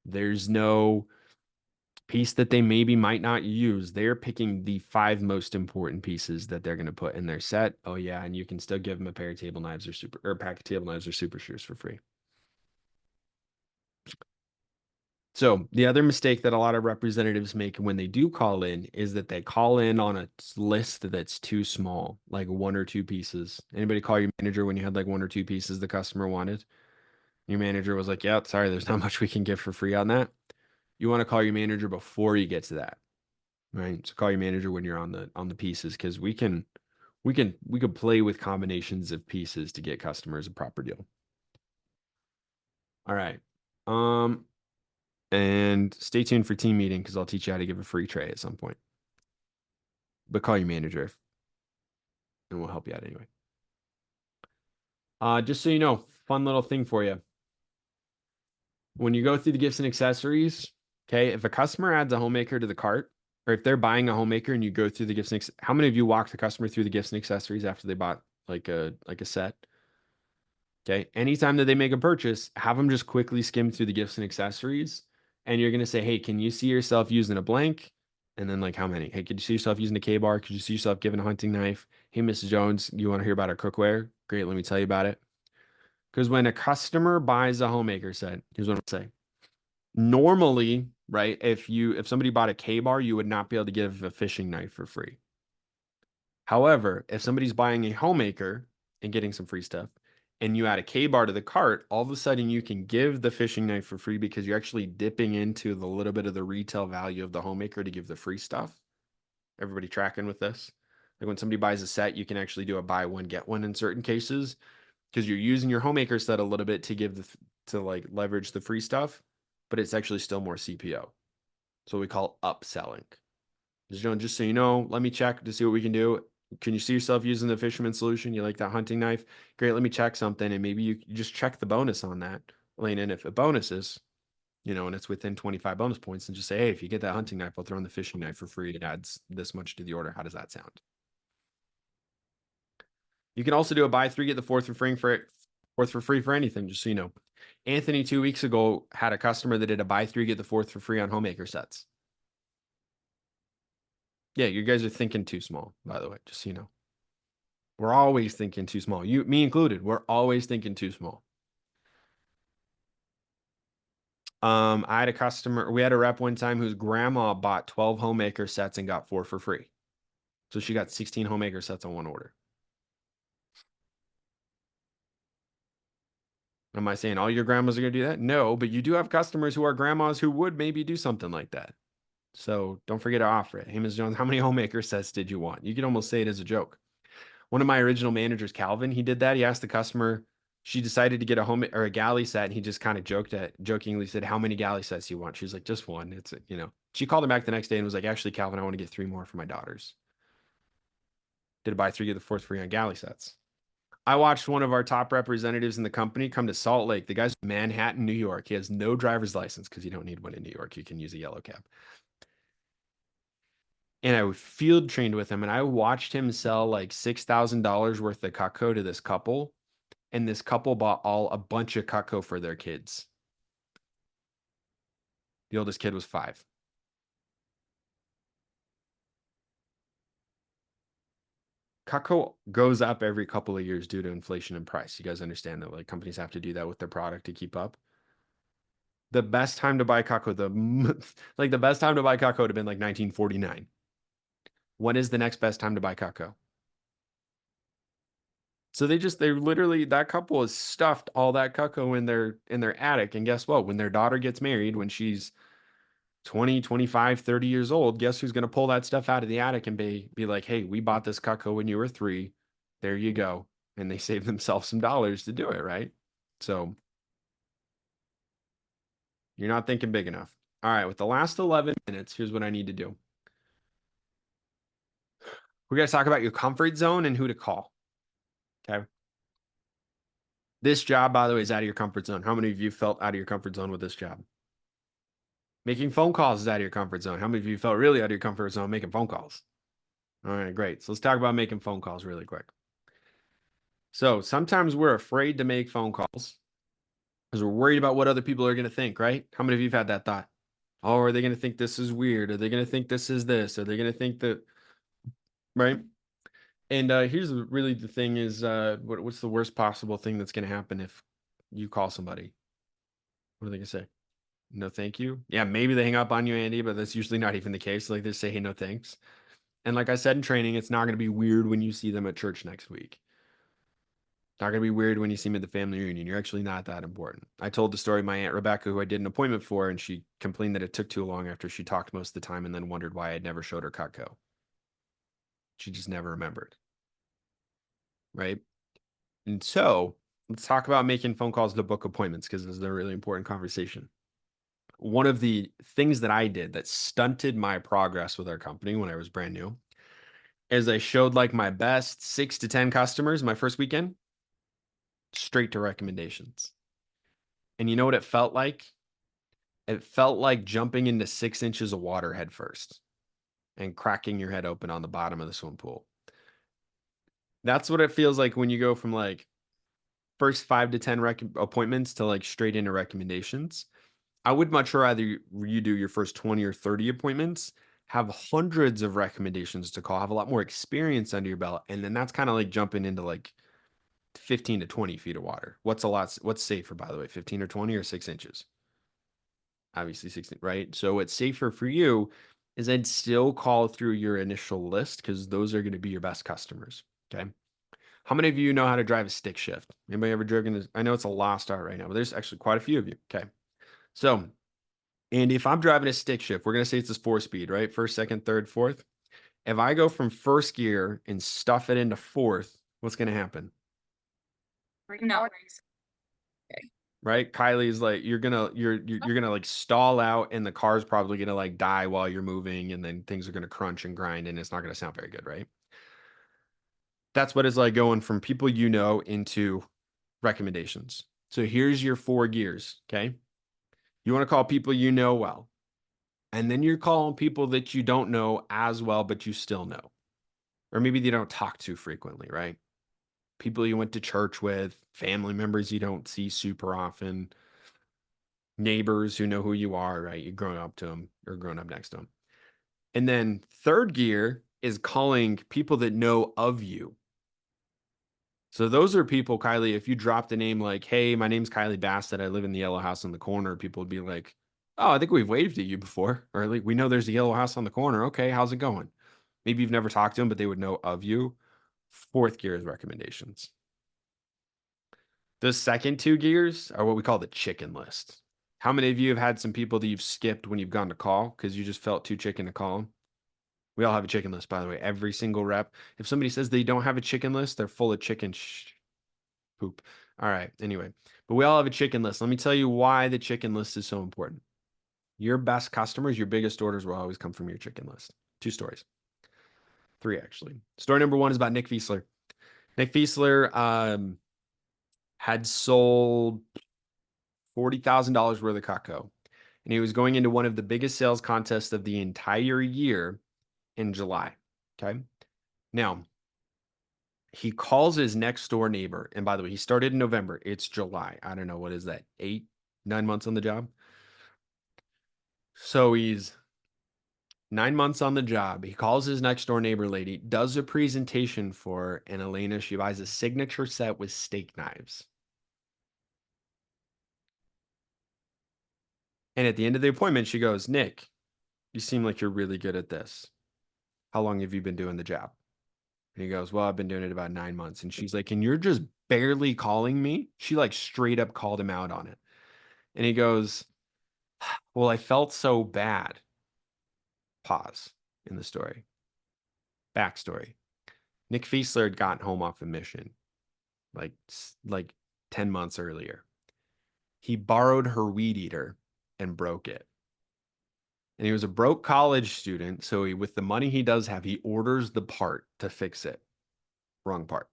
There's no piece that they maybe might not use. They're picking the 5 most important pieces that they're going to put in their set. Oh yeah, and you can still give them a pair of table knives or a pack of table knives or super shears for free. So the other mistake that a lot of representatives make when they do call in is that they call in on a list that's too small, like 1 or 2 pieces. Anybody call your manager when you had like 1 or 2 pieces the customer wanted? Your manager was like, yeah, sorry, there's not much we can give for free on that. You want to call your manager before you get to that, right? So call your manager when you're on the pieces because we could play with combinations of pieces to get customers a proper deal. All right. And stay tuned for team meeting because I'll teach you how to give a free tray at some point. But call your manager and we'll help you out anyway. Just so you know, fun little thing for you. When you go through the gifts and accessories, okay, if a customer adds a homemaker to the cart, or if they're buying a homemaker and you go through the gifts and how many of you walk the customer through the gifts and accessories after they bought like a set? Okay. Anytime that they make a purchase, have them just quickly skim through the gifts and accessories. And you're going to say, hey, can you see yourself using a blank? And then like how many? Hey, could you see yourself using a K-bar? Could you see yourself giving a hunting knife? Hey, Mrs. Jones, you want to hear about our cookware? Great. Let me tell you about it. Because when a customer buys a homemaker set, here's what I'm saying. Normally, right, if somebody bought a K-bar, you would not be able to give a fishing knife for free. However, if somebody's buying a homemaker and getting some free stuff, and you add a K-bar to the cart, all of a sudden you can give the fishing knife for free because you're actually dipping into the little bit of the retail value of the homemaker to give the free stuff. Everybody tracking with this? Like when somebody buys a set, you can actually do a buy one, get one in certain cases because you're using your homemaker set a little bit to give to like leverage the free stuff, but it's actually still more CPO. So we call upselling. Just so you know, let me check to see what we can do. Can you see yourself using the fisherman solution? You like that hunting knife? Great, let me check something. And maybe you just check the bonus on that. Lane in if it bonuses, and it's within 25 bonus points, and just say, hey, if you get that hunting knife, I'll throw in the fishing knife for free. It adds this much to the order. How does that sound? You can also do a buy three, get the fourth for free for anything, just so you know. Anthony 2 weeks ago had a customer that did a buy three, get the fourth for free on homemaker sets. Yeah, you guys are thinking too small, by the way, just so you know. We're always thinking too small. Me included. We're always thinking too small. I had a customer, we had a rep one time whose grandma bought 12 homemaker sets and got 4 for free. So she got 16 homemaker sets on one order. Am I saying all your grandmas are going to do that? No, but you do have customers who are grandmas who would maybe do something like that. So don't forget to offer it. Hey, Ms. Jones, how many homemaker sets did you want? You can almost say it as a joke. One of my original managers, Calvin, he did that. He asked the customer, she decided to get a home or a galley set, and he just kind of jokingly said, how many galley sets do you want? She was like, just one. She called him back the next day and was like, actually, Calvin, I want to get 3 more for my daughters. Did a buy 3, get the fourth free on galley sets. I watched one of our top representatives in the company come to Salt Lake. The guy's from Manhattan, New York. He has no driver's license because you don't need one in New York. You can use a yellow cab. And I field trained with him, and I watched him sell like $6,000 worth of Cutco to this couple. And this couple bought a bunch of Cutco for their kids. The oldest kid was 5. Cutco goes up every couple of years due to inflation and price. You guys understand that like companies have to do that with their product to keep up. The best time to buy Cutco, the best time to buy Cutco would have been like 1949. When is the next best time to buy Cutco? So they literally, that couple has stuffed all that Cutco in their attic. And guess what? When their daughter gets married, when she's 20, 25, 30 years old, guess who's going to pull that stuff out of the attic and be like, hey, we bought this Cutco when you were 3. There you go. And they save themselves some dollars to do it, right? So you're not thinking big enough. All right, with the last 11 minutes, here's what I need to do. We're going to talk about your comfort zone and who to call. Okay. This job, by the way, is out of your comfort zone. How many of you felt out of your comfort zone with this job? Making phone calls is out of your comfort zone. How many of you felt really out of your comfort zone making phone calls? All right, great. So let's talk about making phone calls really quick. So sometimes we're afraid to make phone calls because we're worried about what other people are going to think, right? How many of you have had that thought? Oh, are they going to think this is weird? Are they going to think this is this? Are they going to think that, right? And here's really the thing is, what's the worst possible thing that's going to happen if you call somebody? What are they going to say? No, thank you. Yeah, maybe they hang up on you, Andy, but that's usually not even the case. Like they say, hey, no thanks. And like I said in training, it's not going to be weird when you see them at church next week. It's not going to be weird when you see me at the family reunion. You're actually not that important. I told the story of my Aunt Rebecca, who I did an appointment for, and she complained that it took too long after she talked most of the time and then wondered why I'd never showed her Cutco. She just never remembered. Right? And so let's talk about making phone calls to book appointments because this is a really important conversation. One of the things that I did that stunted my progress with our company when I was brand new is I showed like my best 6 to 10 customers my first weekend straight to recommendations. And you know what it felt like? It felt like jumping into 6 inches of water head first and cracking your head open on the bottom of the swim pool. That's what it feels like when you go from like first 5 to 10 appointments to like straight into recommendations. I would much rather you do your first 20 or 30 appointments, have hundreds of recommendations to call, have a lot more experience under your belt, and then that's kind of like jumping into like 15 to 20 feet of water. What's safer, by the way, 15 or 20 or 6 inches? Obviously 16, right? So what's safer for you is I'd still call through your initial list because those are going to be your best customers. Okay. How many of you know how to drive a stick shift? Anybody ever driven this? I know it's a lost art right now, but there's actually quite a few of you. Okay. So, Andy, if I'm driving a stick shift, we're going to say it's this 4-speed, right? First, second, third, fourth. If I go from first gear and stuff it into fourth, what's going to happen? No. Right? Kylie's like, you're gonna like stall out and the car's probably gonna like die while you're moving, and then things are gonna crunch and grind and it's not gonna sound very good, right? That's what it's like going from people you know into recommendations. So here's your 4 gears. Okay. You want to call people you know well. And then you're calling people that you don't know as well, but you still know. Or maybe you don't talk to frequently, right? People you went to church with, family members you don't see super often, neighbors who know who you are, right? You're growing up to them or growing up next to them. And then third gear is calling people that know of you. So those are people, Kylie, if you dropped a name like, hey, my name's Kylie Bassett, I live in the yellow house on the corner, people would be like, oh, I think we've waved at you before. Or like, we know there's a yellow house on the corner. Okay, how's it going? Maybe you've never talked to them, but they would know of you. Fourth gear is recommendations. The second two gears are what we call the chicken list. How many of you have had some people that you've skipped when you've gone to call because you just felt too chicken to call them? We all have a chicken list, by the way. Every single rep. If somebody says they don't have a chicken list, they're full of chicken poop. All right. Anyway, but we all have a chicken list. Let me tell you why the chicken list is so important. Your best customers, your biggest orders will always come from your chicken list. Two stories. Three, actually. Story number one is about Nick Fiesler. Nick Fiesler had sold $40,000 worth of Cutco. And he was going into one of the biggest sales contests of the entire year in July. Okay. Now, he calls his next door neighbor. And by the way, he started in November. It's July. I don't know. What is that? 8, 9 months on the job. So he's 9 months on the job. He calls his next door neighbor lady, does a presentation for her, and Elena, she buys a signature set with steak knives. And at the end of the appointment, she goes, Nick, you seem like you're really good at this. How long have you been doing the job? And he goes, well, I've been doing it about 9 months. And she's like, and you're just barely calling me? She like straight up called him out on it. And he goes, well, I felt so bad. Pause in the story. Backstory. Nick Fiesler had gotten home off a mission like 10 months earlier. He borrowed her weed eater and broke it. And he was a broke college student, so with the money he does have, he orders the part to fix it. Wrong part.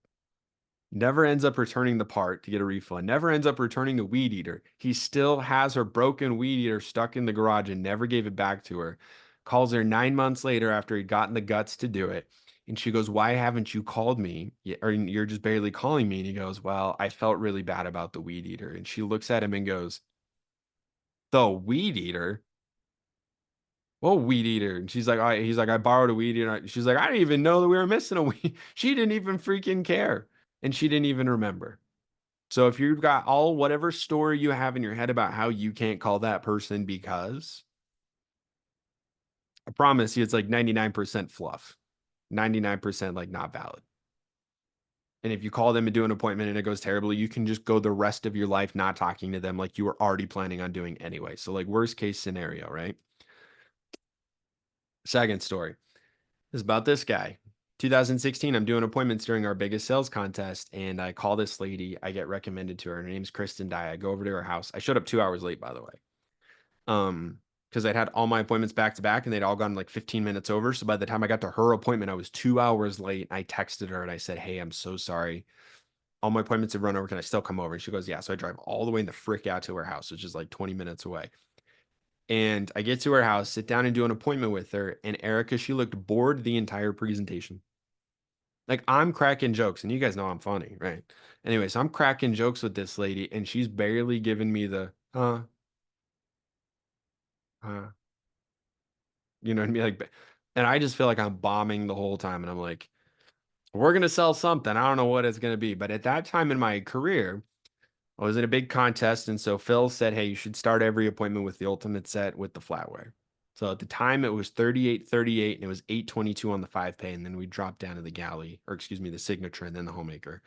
Never ends up returning the part to get a refund. Never ends up returning the weed eater. He still has her broken weed eater stuck in the garage and never gave it back to her. Calls her 9 months later after he'd gotten the guts to do it. And she goes, why haven't you called me? Or you're just barely calling me. And he goes, well, I felt really bad about the weed eater. And she looks at him and goes, the weed eater? Well, weed eater. And she's like, he's like, I borrowed a weed eater. She's like, I didn't even know that we were missing a weed. She didn't even freaking care. And she didn't even remember. So if you've got whatever story you have in your head about how you can't call that person because, I promise you it's like 99% fluff, 99% like not valid. And if you call them and do an appointment and it goes terribly, you can just go the rest of your life not talking to them like you were already planning on doing anyway. So like worst case scenario, right? Second story is about this guy. 2016, I'm doing appointments during our biggest sales contest, and I call this lady. I get recommended to her. Her name's Kristen Dye. I go over to her house. I showed up 2 hours late, by the way. Because I'd had all my appointments back to back and they'd all gone like 15 minutes over. So by the time I got to her appointment, I was 2 hours late. I texted her and I said, hey, I'm so sorry. All my appointments have run over. Can I still come over? And she goes, yeah. So I drive all the way in the frick out to her house, which is like 20 minutes away. And I get to her house, sit down and do an appointment with her. And Erica, she looked bored the entire presentation. Like I'm cracking jokes, and you guys know I'm funny, right? Anyway, so I'm cracking jokes with this lady, and she's barely giving me the you know what I mean? Like, and I just feel like I'm bombing the whole time, and I'm like, we're gonna sell something. I don't know what it's gonna be, but at that time in my career, I was in a big contest, and so Phil said, hey, you should start every appointment with the ultimate set with the flatware. So at the time it was 38.38 and it was 8.22 on the 5 pay, and then we dropped down to the galley, or excuse me, the signature and then the homemaker.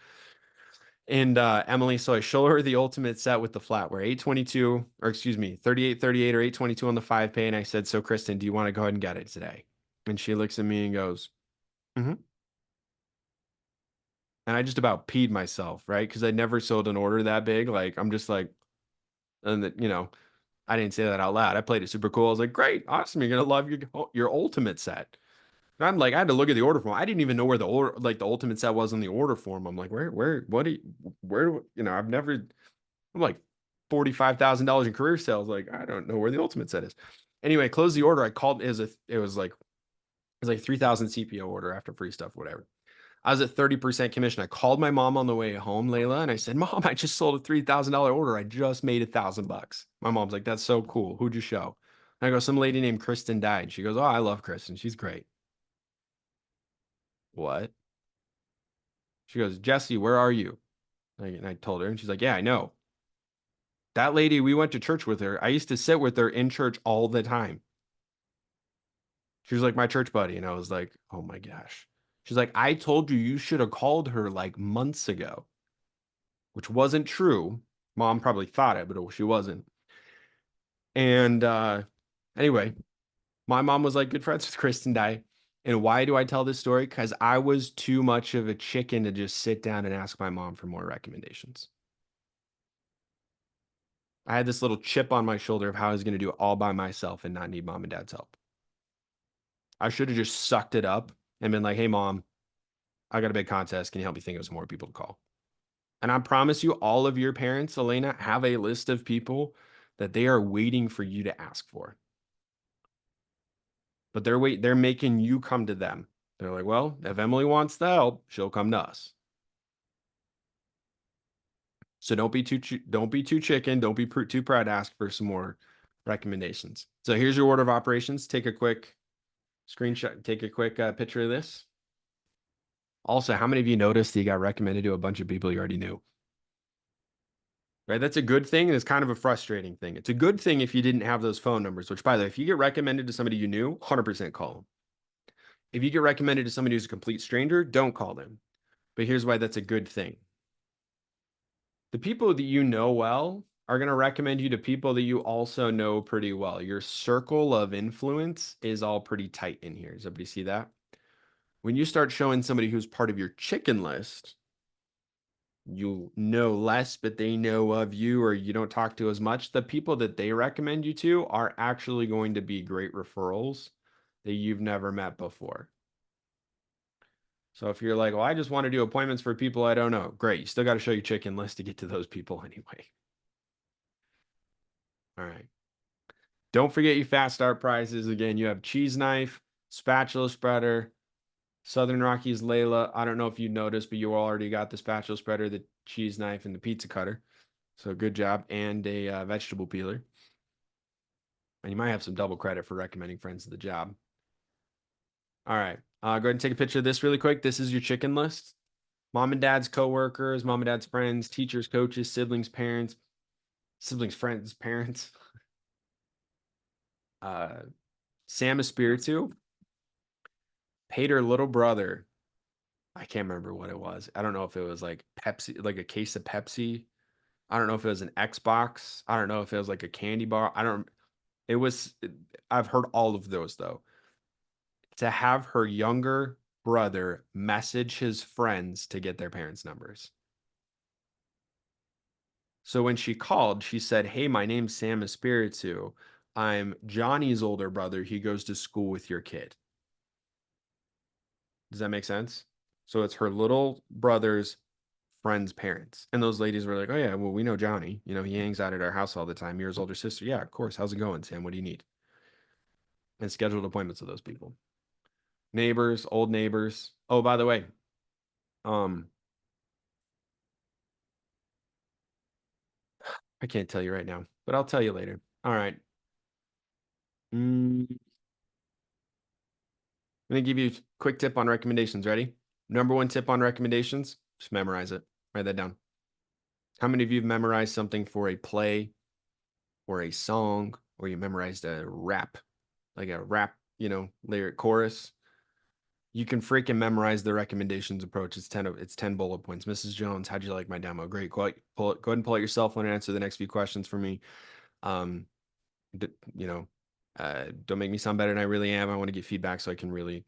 And Emily, so I show her the ultimate set with the flatware, 8.22, or excuse me, 38.38 or 8.22 on the 5 pay. And I said, so Kristen, do you want to go ahead and get it today? And she looks at me and goes, mm-hmm. And I just about peed myself, right? Because I never sold an order that big. Like, I'm just like, and I didn't say that out loud. I played it super cool. I was like, great, awesome. You're gonna love your ultimate set. And I'm like, I had to look at the order form. I didn't even know where the order, like the ultimate set was on the order form. I'm like, where, what do you, where, I've never, I'm like, $45,000 in career sales. Like, I don't know where the ultimate set is. Anyway, closed the order. I called, it was like 3,000 CPO order after free stuff, whatever. I was at 30% commission. I called my mom on the way home, Layla, and I said, Mom, I just sold a $3,000 order. I just made $1,000. My mom's like, that's so cool. Who'd you show? And I go, some lady named Kristen died. She goes, oh, I love Kristen. She's great. What? She goes, Jesse, where are you? And I told her, and she's like, yeah, I know. That lady, we went to church with her. I used to sit with her in church all the time. She was like my church buddy. And I was like, oh my gosh. She's like, I told you you should have called her like months ago, which wasn't true. Mom probably thought it, but she wasn't. And anyway, my mom was like good friends with Kristen Dye. And why do I tell this story? Because I was too much of a chicken to just sit down and ask my mom for more recommendations. I had this little chip on my shoulder of how I was going to do it all by myself and not need mom and dad's help. I should have just sucked it up and been like, hey, mom, I got a big contest. Can you help me think of some more people to call? And I promise you, all of your parents, Elena, have a list of people that they are waiting for you to ask for. But they're making you come to them. They're like, well, if Emily wants the help, she'll come to us. So don't be too chicken. Don't be too proud to ask for some more recommendations. So here's your order of operations. Take a quick screenshot. Take a quick picture of this. Also, how many of you noticed that you got recommended to a bunch of people you already knew? Right? That's a good thing, and it's kind of a frustrating thing. It's a good thing if you didn't have those phone numbers, which, by the way, if you get recommended to somebody you knew, 100% call them. If you get recommended to somebody who's a complete stranger, don't call them. But here's why that's a good thing. The people that you know well are going to recommend you to people that you also know pretty well. Your circle of influence is all pretty tight in here. Does everybody see that? When you start showing somebody who's part of your chicken list, you know less, but they know of you, or you don't talk to as much. The people that they recommend you to are actually going to be great referrals that you've never met before. So if you're like, well, I just want to do appointments for people I don't know, great. You still got to show your chicken list to get to those people anyway. All right. Don't forget your fast start prizes. Again, you have cheese knife, spatula spreader, Southern Rockies Layla. I don't know if you noticed, but you already got the spatula spreader, the cheese knife, and the pizza cutter. So good job. And a vegetable peeler. And you might have some double credit for recommending friends to the job. All right. Go ahead and take a picture of this really quick. This is your chicken list. Mom and dad's coworkers, mom and dad's friends, teachers, coaches, siblings, parents, siblings, friends, parents. Sam Espiritu paid her little brother. I can't remember what it was. I don't know if it was like Pepsi, like a case of Pepsi. I don't know if it was an Xbox. I don't know if it was like a candy bar. It was, I've heard all of those though. To have her younger brother message his friends to get their parents' numbers. So when she called, she said, hey, my name's Sam Espiritu. I'm Johnny's older brother. He goes to school with your kid. Does that make sense? So it's her little brother's friend's parents. And those ladies were like, oh, yeah, well, we know Johnny. You know, he hangs out at our house all the time. You're his older sister. Yeah, of course. How's it going, Sam? What do you need? And scheduled appointments with those people. Neighbors, old neighbors. Oh, by the way, I can't tell you right now, but I'll tell you later. All right. I'm going to give you a quick tip on recommendations. Ready? Number one tip on recommendations, just memorize it. Write that down. How many of you have memorized something for a play or a song, or you memorized a rap, like a rap, lyric chorus? You can freaking memorize the recommendations approach. It's 10 bullet points. Mrs. Jones, how'd you like my demo? Great. Go ahead and pull out your cell phone and answer the next few questions for me. You know, don't make me sound better than I really am. I want to get feedback so I can really,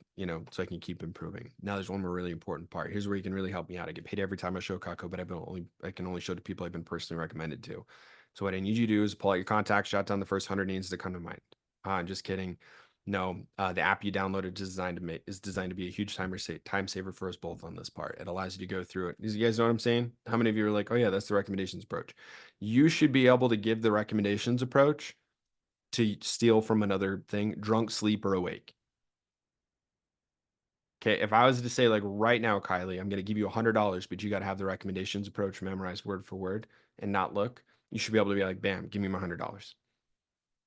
so I can keep improving. Now there's one more really important part. Here's where you can really help me out. I get paid every time I show Kako, but I can only show to people I've been personally recommended to. So what I need you to do is pull out your contacts, jot down the first 100 names that come to mind. I'm just kidding. No, the app you downloaded is designed to be a huge time saver for us both on this part. It allows you to go through it. You guys know what I'm saying? How many of you are like, oh yeah, that's the recommendations approach? You should be able to give the recommendations approach to steal from another thing, drunk, sleep, or awake. Okay, if I was to say like right now, Kylie, I'm gonna give you $100, but you got to have the recommendations approach memorized word for word and not look. You should be able to be like, bam, give me my $100.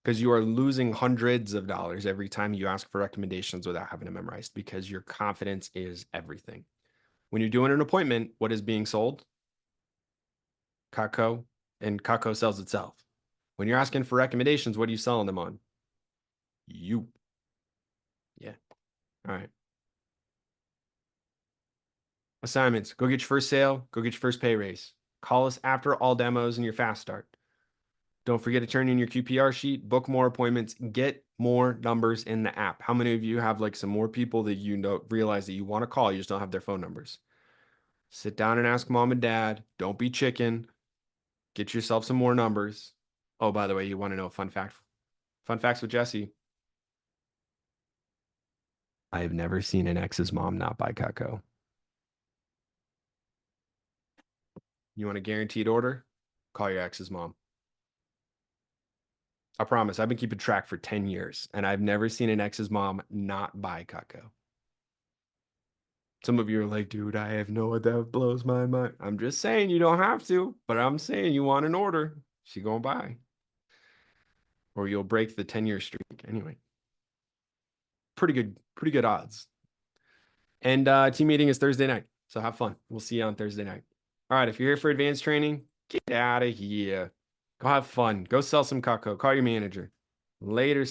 Because you are losing hundreds of dollars every time you ask for recommendations without having to memorize, because your confidence is everything. When you're doing an appointment, what is being sold? Cutco, and Cutco sells itself. When you're asking for recommendations, what are you selling them on? You. Yeah. All right. Assignments. Go get your first sale. Go get your first pay raise. Call us after all demos and your fast start. Don't forget to turn in your QPR sheet, book more appointments, get more numbers in the app. How many of you have like some more people that you know realize that you want to call, you just don't have their phone numbers? Sit down and ask mom and dad. Don't be chicken. Get yourself some more numbers. Oh, by the way, you want to know a fun fact? Fun facts with Jesse. I have never seen an ex's mom not buy Cutco. You want a guaranteed order? Call your ex's mom. I promise. I've been keeping track for 10 years, and I've never seen an ex's mom not buy Cutco. Some of you are like, dude, I have no idea. That blows my mind. I'm just saying you don't have to, but I'm saying you want an order. She gonna buy. Or you'll break the 10-year streak. Anyway. Pretty good odds. And team meeting is Thursday night. So have fun. We'll see you on Thursday night. All right. If you're here for advanced training, get out of here. Go have fun. Go sell some Cutco. Call your manager. Later.